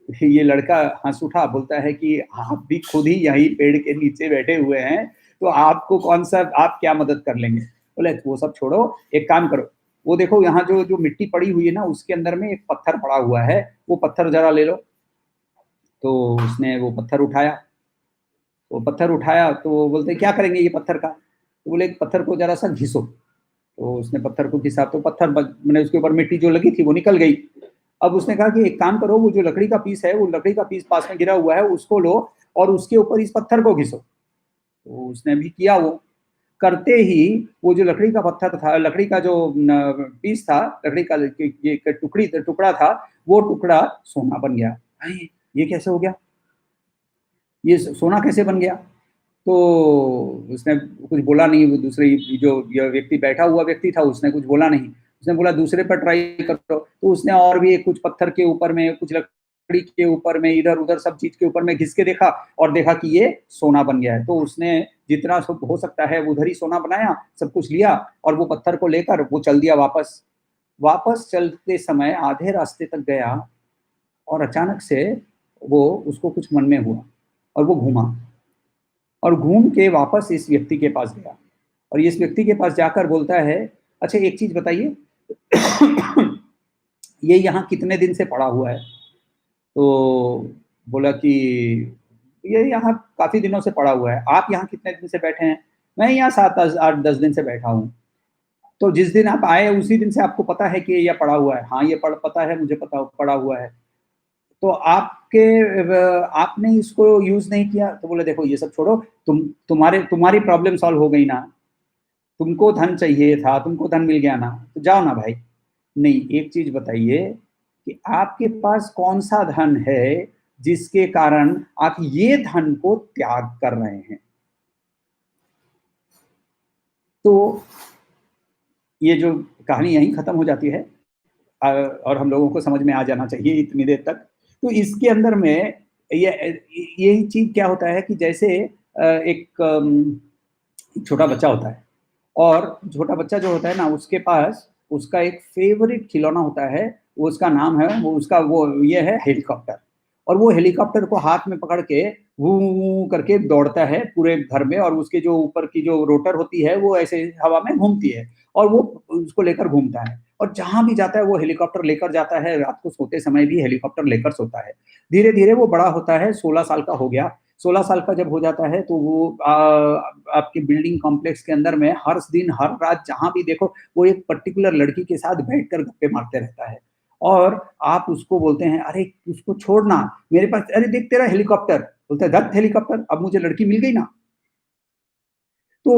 S1: ये लड़का हंस उठा, बोलता है कि आप भी खुद ही यही पेड़ के नीचे बैठे हुए हैं, तो आपको कौन सा, आप क्या मदद कर लेंगे? बोले वो सब छोड़ो, एक काम करो, वो देखो यहाँ जो जो मिट्टी पड़ी हुई है ना, उसके अंदर में एक पत्थर पड़ा हुआ है, वो पत्थर जरा ले लो। तो उसने वो पत्थर उठाया, वो पत्थर उठाया, तो वो बोलते क्या करेंगे ये पत्थर का? तो बोले पत्थर को जरा सा घिसो। तो उसने पत्थर को घिसा, तो पत्थर मैंने उसके ऊपर मिट्टी जो लगी थी वो निकल गई। अब उसने कहा कि एक काम करो, वो जो लकड़ी का पीस है, वो लकड़ी का पीस पास में गिरा हुआ है, उसको लो और उसके ऊपर इस पत्थर को घिसो। तो उसने भी किया। वो करते ही वो जो लकड़ी का पत्थर था, लकड़ी का जो पीस था, लकड़ी का टुकड़ा था, वो टुकड़ा सोना बन गया। ये कैसे हो गया, ये सोना कैसे बन गया? तो उसने कुछ बोला नहीं, वो दूसरे जो व्यक्ति बैठा हुआ व्यक्ति था, उसने कुछ बोला नहीं। उसने बोला दूसरे पर ट्राई करो। तो उसने और भी कुछ पत्थर के ऊपर में, कुछ लकड़ी के ऊपर में, इधर उधर सब चीज के ऊपर में घिस के देखा, और देखा कि ये सोना बन गया है। तो उसने जितना सब हो सकता है उधर ही सोना बनाया, सब कुछ लिया, और वो पत्थर को लेकर वो चल दिया वापस। वापस चलते समय आधे रास्ते तक गया, और अचानक से वो उसको कुछ मन में हुआ, और वो घूमा, और घूम के वापस इस व्यक्ति के पास गया, और इस व्यक्ति के पास जाकर बोलता है, अच्छा एक चीज बताइए, ये यहाँ कितने दिन से पड़ा हुआ है? तो बोला कि ये यहाँ काफी दिनों से पड़ा हुआ है। आप यहाँ कितने दिन से बैठे हैं? मैं यहाँ 7-8-10 दिन से बैठा हूँ। तो जिस दिन आप आए उसी दिन से आपको पता है कि ये पड़ा हुआ है? हाँ, ये पता है, मुझे पड़ा हुआ है। तो आपने इसको यूज नहीं किया? तो बोले देखो ये सब छोड़ो, तुम्हारी प्रॉब्लम सॉल्व हो गई ना, तुमको धन चाहिए था, तुमको धन मिल गया ना, तो जाओ ना भाई। नहीं, एक चीज बताइए कि आपके पास कौन सा धन है जिसके कारण आप ये धन को त्याग कर रहे हैं? तो ये जो कहानी यहीं खत्म हो जाती है, और हम लोगों को समझ में आ जाना चाहिए इतनी देर तक। तो इसके अंदर में ये यही चीज क्या होता है कि जैसे एक छोटा बच्चा होता है, और छोटा बच्चा जो होता है ना, उसके पास उसका एक फेवरेट खिलौना होता है, वो उसका नाम है, वो उसका वो ये है हेलीकॉप्टर। और वो हेलीकॉप्टर को हाथ में पकड़ के वू करके दौड़ता है पूरे घर में, और उसके जो ऊपर की जो रोटर होती है वो ऐसे हवा में घूमती है, और वो उसको लेकर घूमता है। और जहां भी जाता है वो हेलीकॉप्टर लेकर जाता है, रात को सोते समय भी हेलीकॉप्टर लेकर सोता है। धीरे धीरे वो बड़ा होता है, 16 साल का हो गया। 16 साल का जब हो जाता है तो वो आपके बिल्डिंग कॉम्प्लेक्स के अंदर में हर दिन हर रात जहां भी देखो वो एक पर्टिकुलर लड़की के साथ बैठकर गप्पे मारते रहता है। और आप उसको बोलते हैं, अरे उसको छोड़ना, मेरे पास, अरे देख तेरा हेलीकॉप्टर, बोलता है धत हेलीकॉप्टर, अब मुझे लड़की मिल गई ना। तो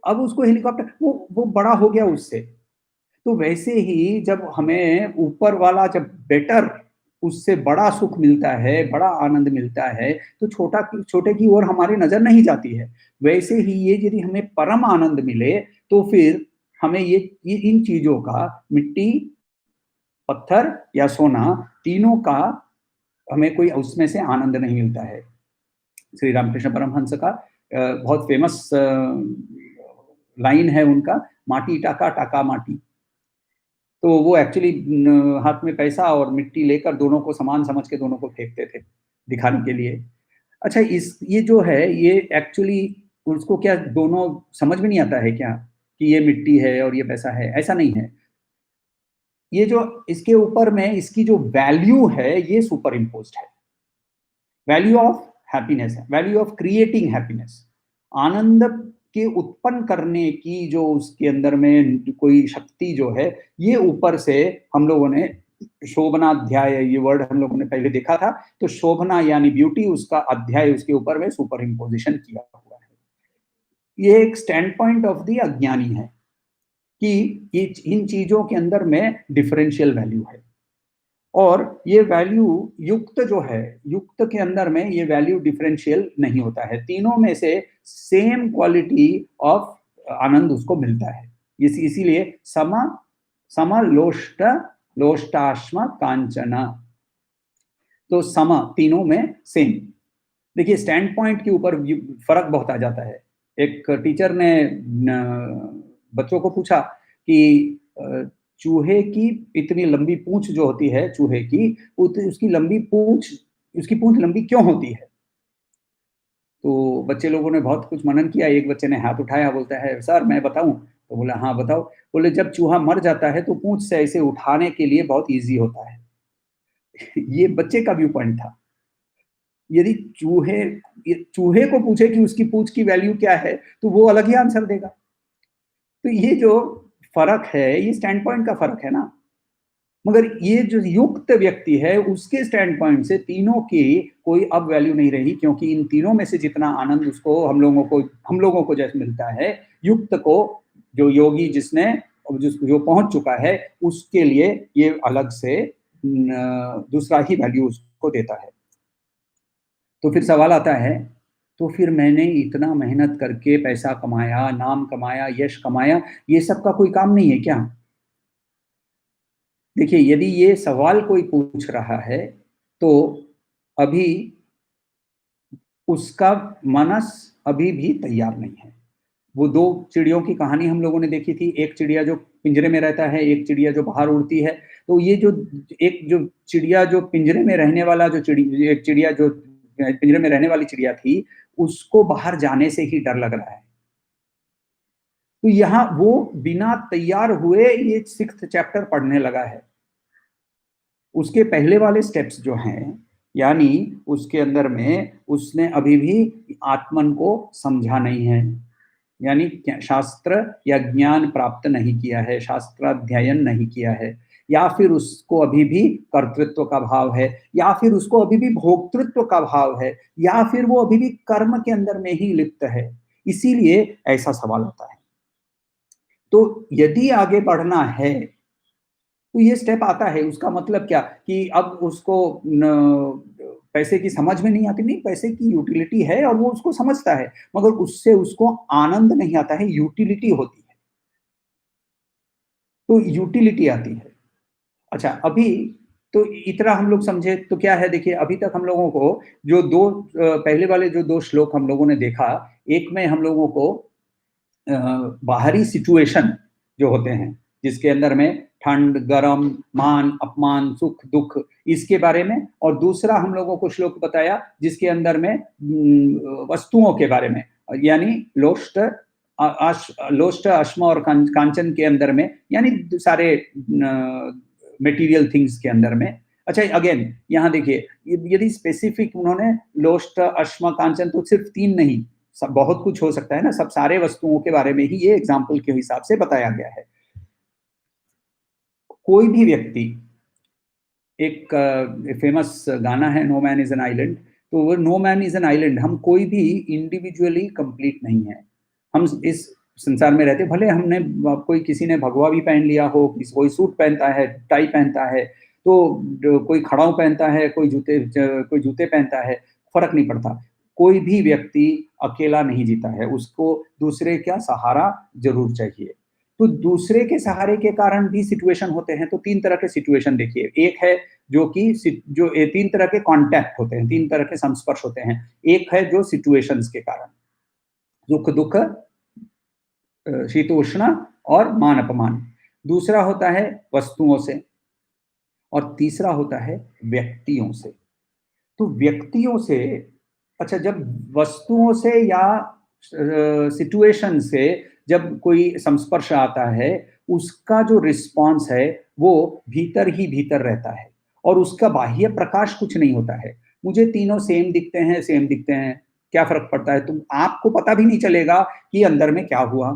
S1: अब उसको हेलीकॉप्टर, वो बड़ा हो गया उससे। तो वैसे ही जब हमें ऊपर वाला जब बेटर, उससे बड़ा सुख मिलता है, बड़ा आनंद मिलता है, तो छोटे की ओर हमारी नजर नहीं जाती है। वैसे ही ये यदि हमें परम आनंद मिले तो फिर हमें ये इन चीजों का, मिट्टी, पत्थर या सोना, तीनों का हमें कोई उसमें से आनंद नहीं मिलता है। श्री रामकृष्ण परमहंस का बहुत फेमस लाइन है उनका, माटी टाका टाका माटी। तो वो एक्चुअली हाथ में पैसा और मिट्टी लेकर दोनों को समान समझ के दोनों को फेंकते थे दिखाने के लिए। अच्छा, इस ये जो है ये एक्चुअली उसको क्या दोनों समझ में नहीं आता है क्या कि ये मिट्टी है और ये पैसा है? ऐसा नहीं है। ये जो इसके ऊपर में इसकी जो वैल्यू है ये सुपर इम्पोज्ड है। वैल्यू ऑफ हैप्पीनेस है, वैल्यू ऑफ क्रिएटिंग हैप्पीनेस। आनंद के उत्पन्न करने की जो उसके अंदर में कोई शक्ति जो है, ये ऊपर से हम लोगों ने शोभना अध्याय, ये वर्ड हम लोगों ने पहले देखा था। तो शोभना यानी ब्यूटी, उसका अध्याय उसके ऊपर में सुपर इम्पोजिशन किया हुआ है। ये एक स्टैंड पॉइंट ऑफ द अज्ञानी है कि ये इन चीजों के अंदर में डिफरेंशियल वैल्यू है। और ये वैल्यू युक्त जो है, युक्त के अंदर में ये वैल्यू डिफरेंशियल नहीं होता है। तीनों में से सेम क्वालिटी ऑफ आनंद उसको मिलता है। इसीलिए समलोष्ट लोष्टाश्म कांचना, तो सम तीनों में सेम। देखिए स्टैंड पॉइंट के ऊपर फर्क बहुत आ जाता है। एक टीचर ने बच्चों को पूछा कि चूहे की इतनी लंबी पूंछ जो होती है चूहे की, उसकी पूंछ लंबी क्यों होती है? तो बच्चे लोगों ने बहुत कुछ मनन किया। एक बच्चे ने हाथ उठाया, बोलता है सर मैं बताऊं? तो बोला हाँ बताओ। बोले जब चूहा मर जाता है तो पूंछ से ऐसे उठाने के लिए बहुत ईजी होता है। ये बच्चे का व्यू पॉइंट था। यदि चूहे को पूछे कि उसकी पूंछ की वैल्यू क्या है तो वो अलग ही आंसर देगा। तो ये जो फर्क है ये स्टैंड पॉइंट का फर्क है ना। मगर ये जो युक्त व्यक्ति है उसके स्टैंड पॉइंट से तीनों की कोई अब वैल्यू नहीं रही, क्योंकि इन तीनों में से जितना आनंद उसको हम लोगों को जैसे मिलता है, युक्त को, जो योगी जिसने जो पहुंच चुका है, उसके लिए ये अलग से दूसरा ही वैल्यू उसको देता है। तो फिर सवाल आता है, तो फिर मैंने इतना मेहनत करके पैसा कमाया, नाम कमाया, यश कमाया, ये सब का कोई काम नहीं है क्या? देखिए यदि ये सवाल कोई पूछ रहा है तो अभी उसका मनस अभी भी तैयार नहीं है। वो दो चिड़ियों की कहानी हम लोगों ने देखी थी, एक चिड़िया जो पिंजरे में रहता है, एक चिड़िया जो बाहर उड़ती है। तो ये जो एक जो चिड़िया जो पिंजरे में रहने वाला जो एक चिड़िया जो पिंजरे में रहने वाली चिड़िया थी, उसको बाहर जाने से ही डर लग रहा है। तो यहाँ वो बिना तैयार हुए ये 6th चैप्टर पढ़ने लगा है। उसके पहले वाले स्टेप्स जो हैं, यानी उसके अंदर में उसने अभी भी आत्मन को समझा नहीं है, यानी शास्त्र या ज्ञान प्राप्त नहीं किया है, शास्त्राध्ययन नहीं किया है, या फिर उसको अभी भी कर्तृत्व का भाव है, या फिर उसको अभी भी भोक्तृत्व का भाव है, या फिर वो अभी भी कर्म के अंदर में ही लिप्त है। इसीलिए ऐसा सवाल होता है। तो यदि आगे बढ़ना है तो ये स्टेप आता है। उसका मतलब क्या कि अब उसको पैसे की समझ में नहीं आती, नहीं, पैसे की यूटिलिटी है और वो उसको समझता है, मगर उससे उसको आनंद नहीं आता है, यूटिलिटी होती है। तो यूटिलिटी आती है। अच्छा, अभी तो इतना हम लोग समझे तो क्या है, देखिए अभी तक हम लोगों को जो पहले वाले जो 2 श्लोक हम लोगों ने देखा, एक में हम लोगों को बाहरी सिचुएशन जो होते हैं, जिसके अंदर में ठंड, गरम, मान, अपमान, सुख, दुख, इसके बारे में, और दूसरा हम लोगों को श्लोक बताया जिसके अंदर में वस्तुओं के बारे में, यानी लोष्ट, लोष्ट, अश्म और कांचन के अंदर में, यानी सारे मटेरियल थिंग्स के अंदर में। अच्छा, अगेन यहाँ देखिए, यदि स्पेसिफिक उन्होंने लोष्ट, अश्म, कांचन, तो सिर्फ 3 नहीं, सब बहुत कुछ हो सकता है ना, सब सारे वस्तुओं के बारे में ही ये एग्जाम्पल के हिसाब से बताया गया है। कोई भी व्यक्ति, एक फेमस गाना है no man is an island, तो वो no man is an island, हम कोई भी इंडिविजुअली कंप्लीट नहीं है। हम इस संसार में रहते, भले हमने कोई, किसी ने भगवा भी पहन लिया हो, कोई सूट पहनता है, टाई पहनता है, तो कोई खड़ाऊ पहनता है, कोई जूते पहनता है, फर्क नहीं पड़ता। कोई भी व्यक्ति अकेला नहीं जीता है, उसको दूसरे का सहारा जरूर चाहिए। तो दूसरे के सहारे के कारण भी सिचुएशन होते हैं। तो 3 तरह के सिचुएशन देखिए, एक है जो कि जो 3 तरह के कांटेक्ट होते हैं, 3 तरह के संस्पर्श होते हैं। एक है जो सिचुएशंस के कारण, सुख दुख, शीतोष्ण और मान अपमान। दूसरा होता है वस्तुओं से, और तीसरा होता है व्यक्तियों से। तो व्यक्तियों से, अच्छा, जब वस्तुओं से या सिचुएशन से जब कोई संस्पर्श आता है, उसका जो रिस्पॉन्स है वो भीतर ही भीतर रहता है, और उसका बाह्य प्रकाश कुछ नहीं होता है। मुझे तीनों सेम दिखते हैं, सेम दिखते हैं, क्या फर्क पड़ता है? तुम, आपको पता भी नहीं चलेगा कि अंदर में क्या हुआ,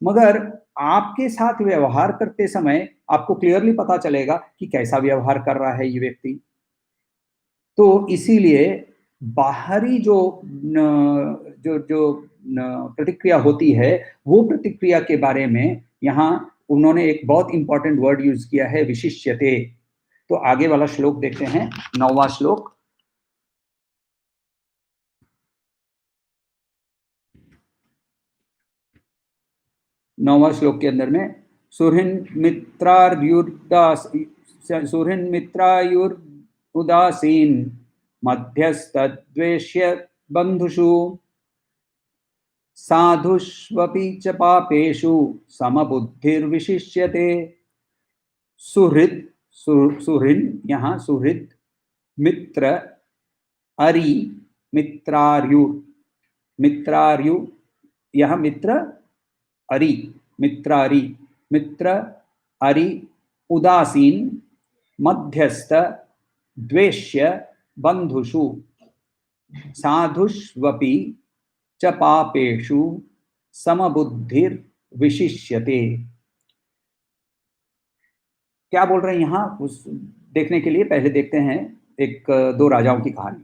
S1: मगर आपके साथ व्यवहार करते समय आपको क्लियरली पता चलेगा कि कैसा व्यवहार कर रहा है ये व्यक्ति। तो इसीलिए बाहरी जो प्रतिक्रिया होती है, वो प्रतिक्रिया के बारे में यहाँ उन्होंने एक बहुत इंपॉर्टेंट वर्ड यूज किया है, विशिष्यते। तो आगे वाला श्लोक देखते हैं, 9वां श्लोक। नौवां श्लोक के अंदर में सुहृन् मित्रायुर्उदासीन मध्यस्तद्वेष्य बंधुषु साधुष्वपि च पापेषु समबुद्धिर्विशिष्यते। सुहृद, सुहृन्, यहाँ सुहृद, मित्र, अरि, मित्रार्यु, मित्रार्यु, यह मित्र, अरि, मित्रारि, मित्र, अरि, उदासीन, मध्यस्थ, द्वेष्य, बंधुषु, साधुष्वपि च पापेषु समबुद्धिर विशिष्यते। क्या बोल रहे हैं यहाँ, उस देखने के लिए पहले देखते हैं एक 2 राजाओं की कहानी।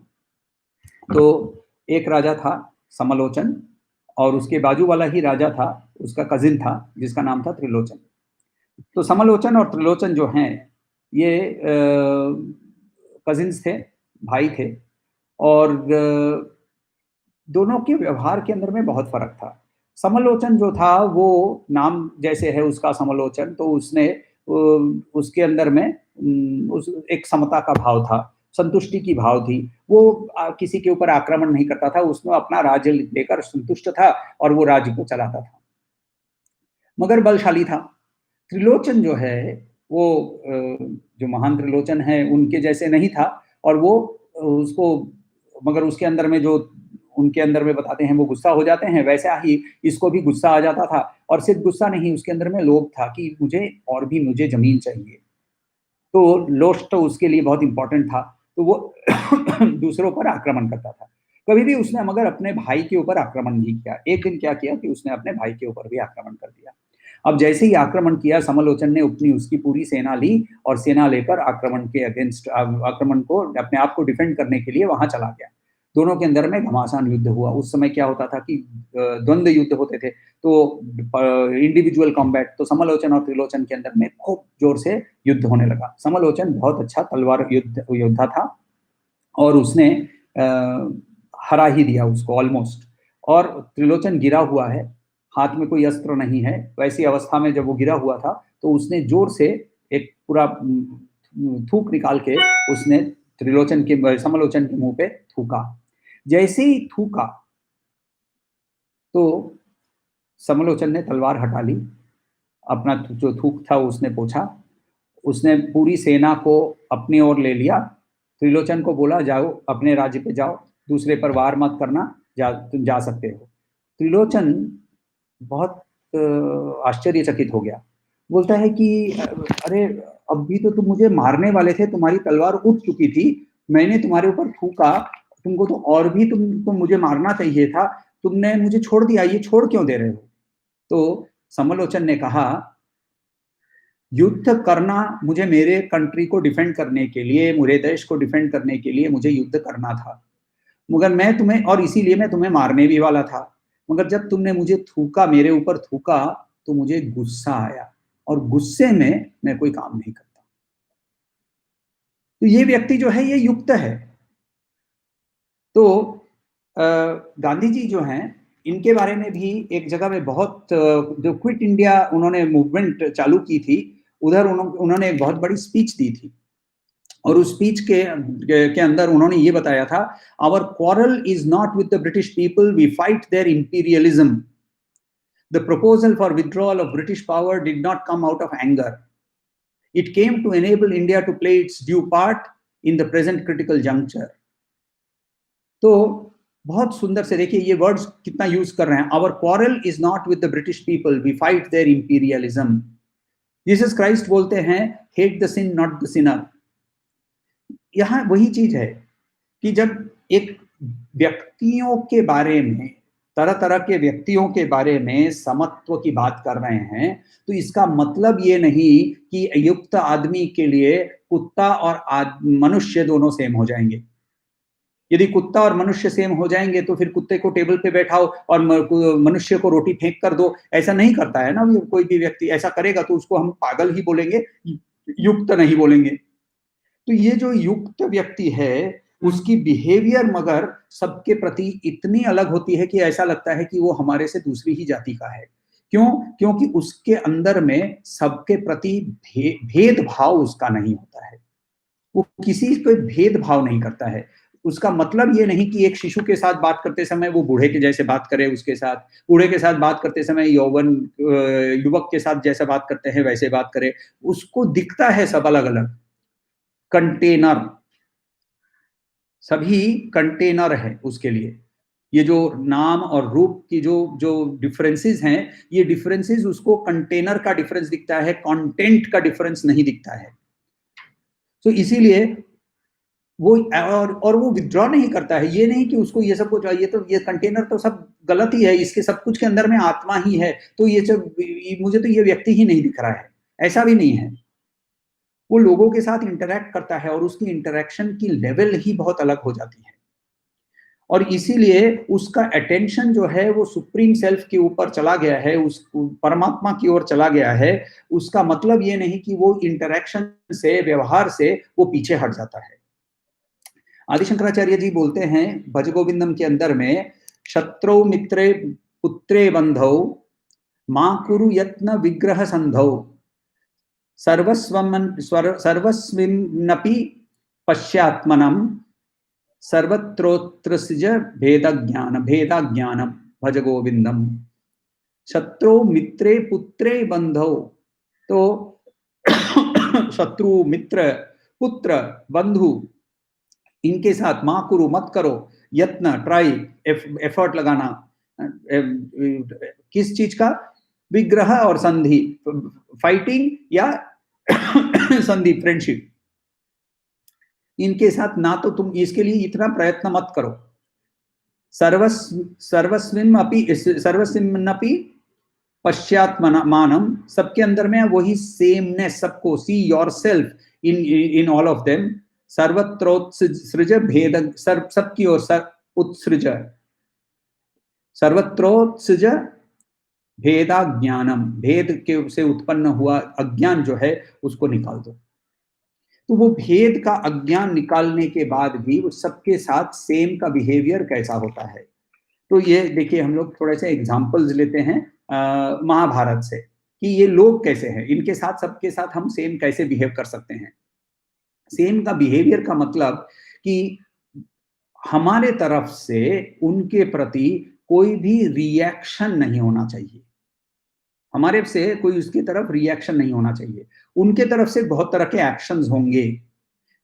S1: तो एक राजा था समलोचन, और उसके बाजू वाला ही राजा था, उसका कजिन था जिसका नाम था त्रिलोचन। तो समलोचन और त्रिलोचन जो हैं, ये कजिन्स थे, भाई थे, और दोनों के व्यवहार के अंदर में बहुत फर्क था। समलोचन जो था, वो नाम जैसे है उसका समलोचन, तो उसने उसके अंदर में उस एक समता का भाव था, संतुष्टि की भाव थी। वो किसी के ऊपर आक्रमण नहीं करता था, उसमें अपना राज्य लेकर संतुष्ट था और वो राज्य को चलाता था, मगर बलशाली था। त्रिलोचन जो है, वो जो महान त्रिलोचन है उनके जैसे नहीं था, और वो उसको, मगर उसके अंदर में जो उनके अंदर में बताते हैं वो गुस्सा हो जाते हैं, वैसा ही इसको भी गुस्सा आ जाता था। और सिर्फ गुस्सा नहीं, उसके अंदर में लोभ था कि मुझे जमीन चाहिए। तो लोस्ट तो उसके लिए बहुत इंपॉर्टेंट था, तो वो दूसरों पर आक्रमण करता था। कभी भी उसने मगर अपने भाई के ऊपर आक्रमण नहीं किया। एक दिन क्या किया कि उसने अपने भाई के ऊपर भी आक्रमण कर दिया। अब जैसे ही आक्रमण किया, समलोचन ने उसकी पूरी सेना ली, और सेना लेकर आक्रमण के अगेंस्ट, आक्रमण को, अपने आप को डिफेंड करने के लिए वहां चला गया। दोनों के अंदर में घमासान युद्ध हुआ। उस समय क्या होता था कि द्वंद्व युद्ध होते थे, तो इंडिविजुअल कॉम्बैट, तो समलोचन और त्रिलोचन के अंदर में खूब जोर से युद्ध होने लगा। समलोचन बहुत अच्छा तलवार योद्धा था, और उसने हरा ही दिया उसको ऑलमोस्ट। और त्रिलोचन गिरा हुआ है, हाथ में कोई अस्त्र नहीं है, वैसी अवस्था में जब वो गिरा हुआ था, तो उसने जोर से एक पूरा थूक निकाल के उसने समलोचन के मुंह पे थूका। जैसे ही थूका, तो समलोचन ने तलवार हटा ली, अपना जो थूक था उसने पोंछा, उसने पूरी सेना को अपनी ओर ले लिया। त्रिलोचन को बोला, जाओ अपने राज्य पे जाओ, दूसरे पर वार मत करना, तुम जा सकते हो। त्रिलोचन बहुत आश्चर्यचकित हो गया। बोलता है कि अरे अभी तो तुम मुझे मारने वाले थे, तुम्हारी तलवार उठ चुकी थी, मैंने तुम्हारे ऊपर थूका, तुमको तो और भी तुम मुझे मारना चाहिए था, तुमने मुझे छोड़ दिया, ये छोड़ क्यों दे रहे हो? तो समलोचन ने कहा, युद्ध करना मुझे मेरे कंट्री को डिफेंड करने के लिए, मेरे देश को डिफेंड करने के लिए मुझे युद्ध करना था, मगर मैं तुम्हें, और इसीलिए मैं तुम्हें मारने भी वाला था, मगर जब तुमने मुझे थूका, मेरे ऊपर थूका, तो मुझे गुस्सा आया, और गुस्से में मैं कोई काम नहीं करता। तो ये व्यक्ति जो है ये युक्त है। तो गांधी जी जो हैं, इनके बारे में भी एक जगह में बहुत, जो क्विट इंडिया उन्होंने मूवमेंट चालू की थी, उधर उन्होंने एक बहुत बड़ी स्पीच दी थी, और उस स्पीच के अंदर उन्होंने ये बताया था, our quarrel is not with the British people, we fight their imperialism. The proposal for withdrawal of British power did not come out of anger, it came to enable India to play its due part in the present critical juncture. तो बहुत सुंदर से देखिए ये words कितना use कर रहे हैं, our quarrel is not with the British people, we fight their imperialism. Jesus Christ बोलते हैं, hate the sin not the sinner. यहाँ वही चीज है कि जब एक व्यक्तियों के बारे में, तरह तरह के व्यक्तियों के बारे में समत्व की बात कर रहे हैं, तो इसका मतलब ये नहीं कि युक्त आदमी के लिए कुत्ता और मनुष्य दोनों सेम हो जाएंगे। यदि कुत्ता और मनुष्य सेम हो जाएंगे तो फिर कुत्ते को टेबल पे बैठाओ और मनुष्य को रोटी फेंक कर दो, ऐसा नहीं करता है ना। कोई भी व्यक्ति ऐसा करेगा तो उसको हम पागल ही बोलेंगे, युक्त नहीं बोलेंगे। तो ये जो युक्त व्यक्ति है, उसकी बिहेवियर मगर सबके प्रति इतनी अलग होती है कि ऐसा लगता है कि वो हमारे से दूसरी ही जाति का है। क्यों? क्योंकि उसके अंदर में सबके प्रति भेदभाव उसका नहीं होता है, वो किसी को भेदभाव नहीं करता है। उसका मतलब ये नहीं कि एक शिशु के साथ बात करते समय वो बूढ़े के जैसे बात करे, उसके साथ बूढ़े के साथ बात करते समय यौवन युवक के साथ जैसा बात करते हैं वैसे बात करे। उसको दिखता है सब अलग अलग। कंटेनर, सभी कंटेनर है उसके लिए। ये जो नाम और रूप की जो जो डिफरेंसेस हैं, ये डिफरेंसेस उसको कंटेनर का डिफरेंस दिखता है, कंटेंट का डिफरेंस नहीं दिखता है। तो इसीलिए वो और वो विथड्रॉ नहीं करता है। ये नहीं कि उसको ये सब कुछ, ये तो ये कंटेनर तो सब गलत ही है, इसके सब कुछ के अंदर में आत्मा ही है, तो ये सब मुझे तो ये व्यक्ति ही नहीं दिख रहा है, ऐसा भी नहीं है। वो लोगों के साथ इंटरैक्ट करता है और उसकी इंटरैक्शन की लेवल ही बहुत अलग हो जाती है, और इसीलिए उसका अटेंशन जो है वो सुप्रीम सेल्फ के ऊपर चला गया है, उस परमात्मा की ओर चला गया है। उसका मतलब ये नहीं कि वो इंटरैक्शन से, व्यवहार से वो पीछे हट जाता है। आदि शंकराचार्य जी बोलते हैं भज गोविंदम के अंदर में, शत्रु मित्रे पुत्रे बंधौ मां कुरु यत्न विग्रह संधौ सर्वस्विन्नपि पश्यात्मनम सर्वत्रोत्रसृज भेदाज्ञानम भज गोविंदम। शत्रु मित्रे पुत्रे बंधौ, तो शत्रु, मित्र, पुत्र, बंधु, इनके साथ मां कुरु मत करो, यत्न ट्राई, एफर्ट लगाना, किस चीज का? विग्रह और संधि, फाइटिंग या संधि, फ्रेंडशिप, इनके साथ ना तो तुम इसके लिए इतना प्रयत्न मत करो। सर्वस्विन्नपि पश्चात्मानम, सबके अंदर में वही सेमनेस, सबको see yourself in all of them. सर्वत्रोत्सृज भेद, सबकी ओर उत्सृज, सर्वत्रोत्सृज भेदा ज्ञानम, भेद के से उत्पन्न हुआ अज्ञान जो है उसको निकाल दो। तो वो भेद का अज्ञान निकालने के बाद भी वो सबके साथ सेम का बिहेवियर कैसा होता है। तो ये देखिए, हम लोग थोड़े से एग्जाम्पल्स लेते हैं महाभारत से, कि ये लोग कैसे हैं, इनके साथ, सबके साथ हम सेम कैसे बिहेव कर सकते हैं। सेम का बिहेवियर का मतलब कि हमारे तरफ से उनके प्रति कोई भी रिएक्शन नहीं होना चाहिए, हमारे से कोई उसकी तरफ रिएक्शन नहीं होना चाहिए। उनके तरफ से बहुत तरह के एक्शंस होंगे,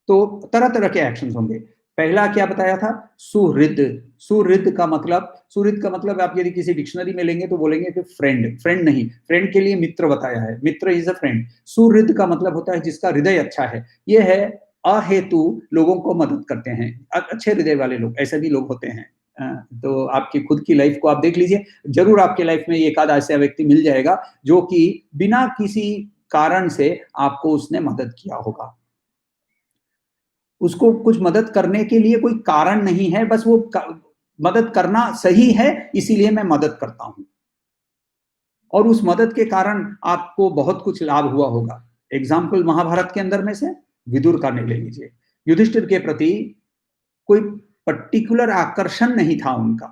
S1: तो तरह तरह के एक्शंस होंगे। पहला क्या बताया था? सुहृद। सुहृद का मतलब आप यदि किसी डिक्शनरी में लेंगे तो बोलेंगे कि फ्रेंड। फ्रेंड नहीं, फ्रेंड के लिए मित्र बताया है, मित्र इज अ फ्रेंड। सुहृद का मतलब होता है जिसका हृदय अच्छा है। ये है अहेतु लोगों को मदद करते हैं, अच्छे हृदय वाले लोग, ऐसे भी लोग होते हैं। तो आपकी खुद की लाइफ को आप देख लीजिए, जरूर आपके लाइफ में एक आध ऐसा व्यक्ति मिल जाएगा जो कि बिना किसी कारण से आपको उसने मदद किया होगा। उसको कुछ मदद करने के लिए कोई कारण नहीं है, बस वो मदद करना सही है, इसीलिए मैं मदद करता हूं, और उस मदद के कारण आपको बहुत कुछ लाभ हुआ होगा। एग्जाम्पल महाभारत के अंदर में से विदुर का ले लीजिए। युधिष्ठिर के प्रति कोई पर्टिकुलर आकर्षण नहीं था उनका।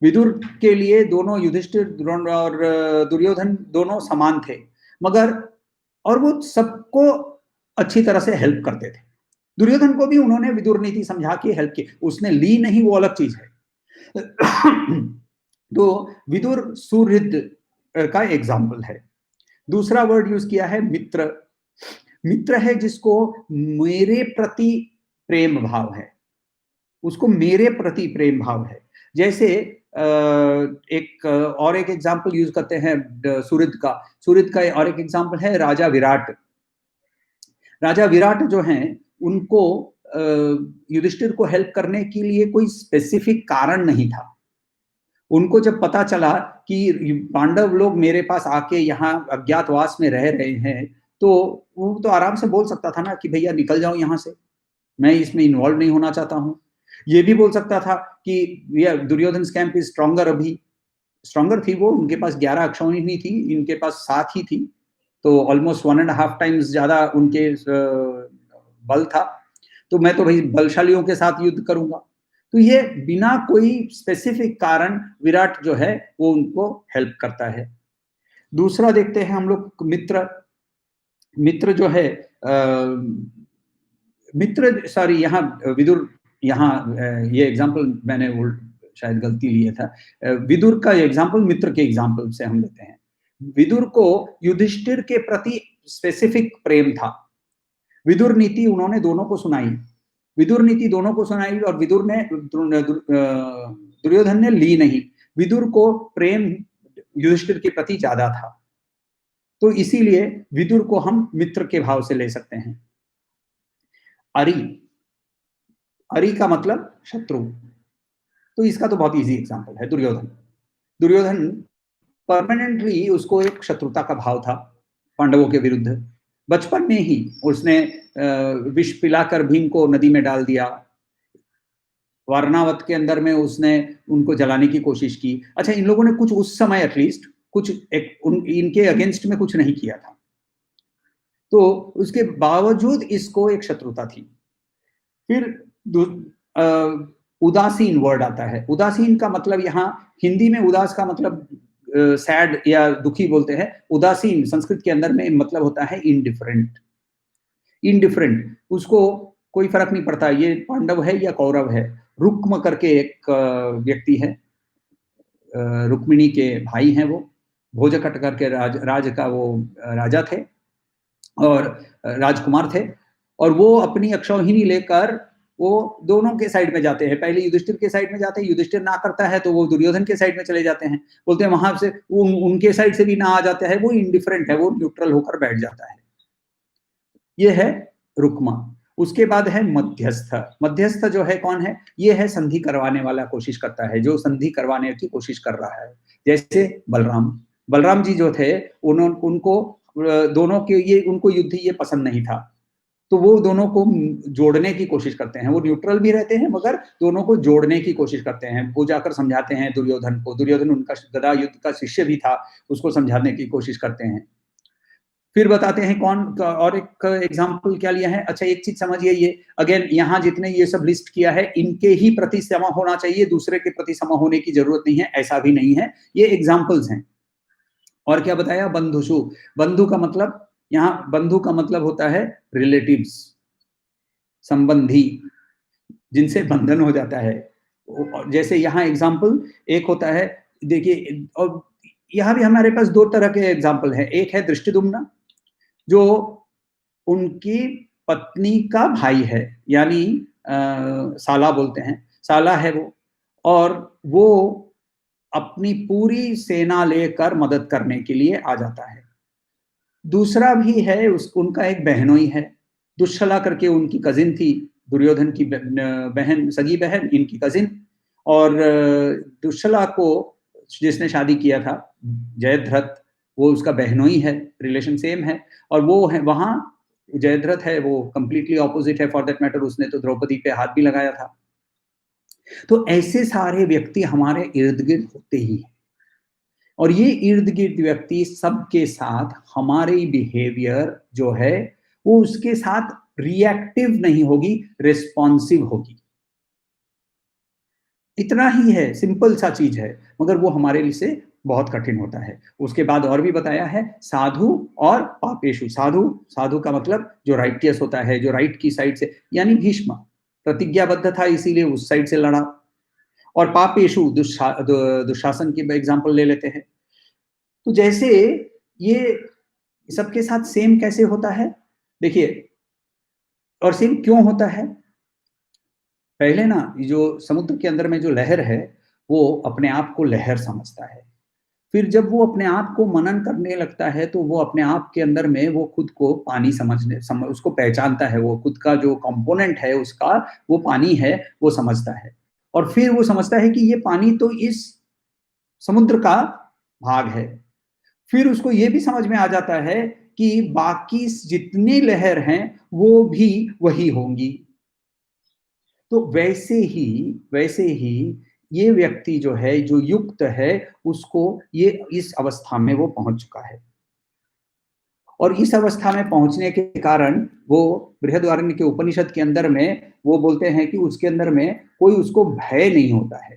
S1: विदुर के लिए दोनों युधिष्ठिर और दुर्योधन दोनों समान थे, मगर और वो सबको अच्छी तरह से हेल्प करते थे। दुर्योधन को भी उन्होंने विदुर नीति समझा के हेल्प की, उसने ली नहीं, वो अलग चीज है। तो विदुर सुहृद का एग्जाम्पल है। दूसरा वर्ड यूज किया है मित्र। मित्र है जिसको मेरे प्रति प्रेम भाव है, उसको मेरे प्रति प्रेम भाव है। जैसे एक और एक एग्जाम्पल यूज करते हैं सुहृद का और एक एग्जाम्पल है राजा विराट। राजा विराट जो हैं उनको युधिष्ठिर को हेल्प करने के लिए कोई स्पेसिफिक कारण नहीं था। उनको जब पता चला कि पांडव लोग मेरे पास आके यहाँ अज्ञातवास में रह रहे हैं, तो वो तो आराम से बोल सकता था ना कि भैया निकल जाओ यहाँ से, मैं इसमें इन्वॉल्व नहीं होना चाहता हूँ। ये भी बोल सकता था कि दुर्योधन कैंप इज स्ट्रॉन्गर, अभी स्ट्रॉन्गर थी वो, उनके पास 11 अक्षौहिणी थी, इनके पास 7 ही थी, तो ऑलमोस्ट 1.5 टाइम्स ज्यादा उनके बल था, तो मैं तो भाई बलशालियों के साथ युद्ध करूंगा। तो ये बिना कोई स्पेसिफिक कारण विराट जो है वो उनको हेल्प करता है। दूसरा देखते हैं हम लोग मित्र। मित्र जो है यहाँ विदुर, यहाँ ये एग्जाम्पल मैंने शायद गलती लिया था। विदुर का एग्जाम्पल मित्र के एग्जाम्पल से हम लेते हैं। विदुर को युधिष्ठिर के प्रति स्पेसिफिक प्रेम था। विदुर नीति उन्होंने दोनों को सुनाई, विदुर नीति दोनों को सुनाई, और विदुर ने दुर्योधन ने ली नहीं। विदुर को प्रेम युधिष्ठिर के प्रति ज्यादा था, तो इसीलिए विदुर को हम मित्र के भाव से ले सकते हैं। अरि, अरि का मतलब शत्रु, तो इसका तो बहुत इजी एग्जांपल है दुर्योधन। दुर्योधन परमानेंटली उसको एक शत्रुता का भाव था पांडवों के विरुद्ध। बचपन में ही उसने विष पिलाकर भीम को नदी में डाल दिया, वारनावत के अंदर में उसने उनको जलाने की कोशिश की। अच्छा, इन लोगों ने कुछ उस समय एटलीस्ट कुछ इनके अगेंस्ट में कुछ नहीं किया था, तो उसके बावजूद इसको एक शत्रुता थी। फिर उदासीन वर्ड आता है। उदासीन का मतलब यहाँ हिंदी में उदास का मतलब सैड या दुखी बोलते हैं। उदासीन संस्कृत के अंदर में मतलब होता है इनडिफरेंट। इनडिफरेंट, उसको कोई फर्क नहीं पड़ता ये पांडव है या कौरव है। रुक्म करके एक व्यक्ति है, रुक्मिणी के भाई हैं वो, भोजकट करके राज का वो राजा थे और राजकुमार थे, और वो अपनी अक्षौहिणी लेकर वो दोनों के साइड में जाते हैं। पहले युधिष्ठिर के साइड में जाते हैं, युधिष्ठिर ना करता है तो वो दुर्योधन के साइड में चले जाते हैं, बोलते हैं वहां से उनके साइड से भी ना आ जाता है, वो इंडिफरेंट है, वो न्यूट्रल होकर बैठ जाता है। ये है रुक्मा। उसके बाद है मध्यस्थ। मध्यस्थ जो है कौन है? ये है संधि करवाने वाला, कोशिश करता है, जो संधि करवाने की कोशिश कर रहा है। जैसे बलराम, बलराम जी जो थे उनको दोनों के ये उनको युद्ध ये पसंद नहीं था, तो वो दोनों को जोड़ने की कोशिश करते हैं। वो न्यूट्रल भी रहते हैं मगर दोनों को जोड़ने की कोशिश करते हैं। वो जाकर समझाते हैं दुर्योधन को, दुर्योधन उनका गदा युद्ध का शिष्य भी था, उसको समझाने की कोशिश करते हैं। फिर बताते हैं कौन, और एक एग्जाम्पल क्या लिया है। अच्छा, एक चीज समझिए, ये अगेन यहाँ जितने ये सब लिस्ट किया है इनके ही प्रति समा होना चाहिए, दूसरे के प्रति समा होने की जरूरत नहीं है, ऐसा भी नहीं है, ये एग्जाम्पल्स हैं। और क्या बताया? बंधुषु। बंधु का मतलब, यहाँ बंधु का मतलब होता है रिलेटिव्स, संबंधी, जिनसे बंधन हो जाता है। जैसे यहाँ एग्जाम्पल एक होता है, देखिए, और यहाँ भी हमारे पास दो तरह के एग्जाम्पल है। एक है दृष्टिदुम्न, जो उनकी पत्नी का भाई है, यानी साला बोलते हैं, साला है वो, और वो अपनी पूरी सेना लेकर मदद करने के लिए आ जाता है। दूसरा भी है, उनका एक बहनोई है, दुश्शला करके उनकी कजिन थी, दुर्योधन की बहन, सगी बहन, इनकी कजिन। और दुश्शला को जिसने शादी किया था, जयद्रथ, वो उसका बहनोई है, रिलेशन सेम है। और वो है वहां, जयद्रथ है वो कंप्लीटली ऑपोजिट है, फॉर दैट मैटर उसने तो द्रौपदी पे हाथ भी लगाया था। तो ऐसे सारे व्यक्ति हमारे इर्द गिर्द होते ही हैं, और ये इर्द गिर्द व्यक्ति सबके साथ हमारी बिहेवियर जो है वो उसके साथ रिएक्टिव नहीं होगी, रिस्पॉन्सिव होगी। इतना ही है, सिंपल सा चीज है, मगर वो हमारे लिए से बहुत कठिन होता है। उसके बाद और भी बताया है, साधु और पापेशु। साधु, साधु का मतलब जो राइटियस होता है, जो राइट की साइड से, यानी भीष्म प्रतिज्ञाबद्ध था इसीलिए उस साइड से लड़ा। और पापेशु, दुशासन की एग्जाम्पल ले लेते हैं। तो जैसे ये सबके साथ सेम कैसे होता है, देखिए, और सेम क्यों होता है। पहले ना, जो समुद्र के अंदर में जो लहर है, वो अपने आप को लहर समझता है। फिर जब वो अपने आप को मनन करने लगता है, तो वो अपने आप के अंदर में वो खुद को पानी उसको पहचानता है, वो खुद का जो कंपोनेंट है उसका, वो पानी है, वो समझता है। और फिर वो समझता है कि ये पानी तो इस समुद्र का भाग है। फिर उसको ये भी समझ में आ जाता है कि बाकी जितनी लहर हैं वो भी वही होंगी। तो वैसे ही ये व्यक्ति जो है, जो युक्त है, उसको ये इस अवस्था में वो पहुंच चुका है। और इस अवस्था में पहुंचने के कारण वो बृहदारण्य के उपनिषद के अंदर में वो बोलते हैं कि उसके अंदर में कोई उसको भय नहीं होता है,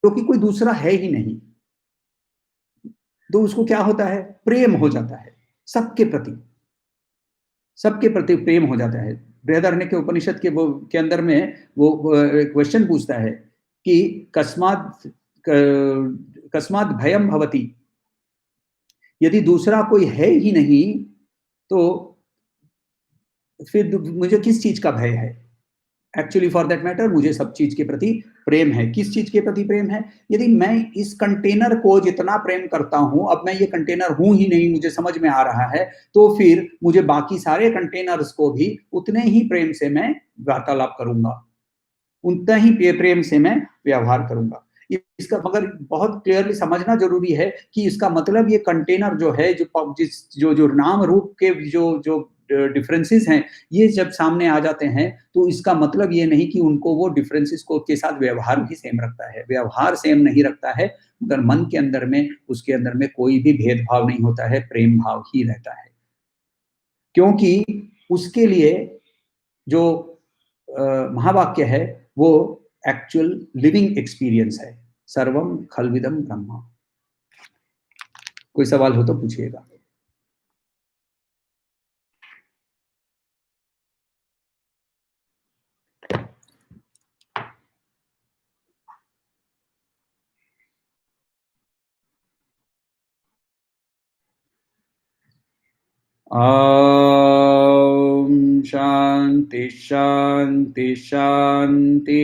S1: क्योंकि कोई दूसरा है ही नहीं। तो उसको क्या होता है, प्रेम हो जाता है सबके प्रति, सबके प्रति प्रेम हो जाता है। बृहदारण्य के उपनिषद के वो के अंदर में वो क्वेश्चन पूछता है कि कस्मात् भयम भवति, यदि दूसरा कोई है ही नहीं तो फिर मुझे किस चीज का भय है। एक्चुअली फॉर दैट मैटर मुझे सब चीज के प्रति प्रेम है। किस चीज के प्रति प्रेम है, यदि मैं इस कंटेनर को जितना प्रेम करता हूं, अब मैं ये कंटेनर हूं ही नहीं, मुझे समझ में आ रहा है, तो फिर मुझे बाकी सारे कंटेनर्स को भी उतने ही प्रेम से मैं वार्तालाप करूंगा, उतना ही प्रेम से मैं व्यवहार करूंगा। इसका मगर बहुत क्लियरली समझना जरूरी है कि इसका मतलब ये कंटेनर जो है, जो नाम रूप के जो जो डिफरेंसेस हैं, ये जब सामने आ जाते हैं, तो इसका मतलब ये नहीं कि उनको वो डिफरेंसेस को के साथ व्यवहार भी सेम रखता है। व्यवहार सेम नहीं रखता है, मगर मन के अंदर में, उसके अंदर में कोई भी भेदभाव नहीं होता है, प्रेम भाव ही रहता है। क्योंकि उसके लिए जो महावाक्य है वो एक्चुअल लिविंग एक्सपीरियंस है। सर्वम खलविदम ब्रह्मा। कोई सवाल हो तो पूछिएगा। शांति शांति शांति।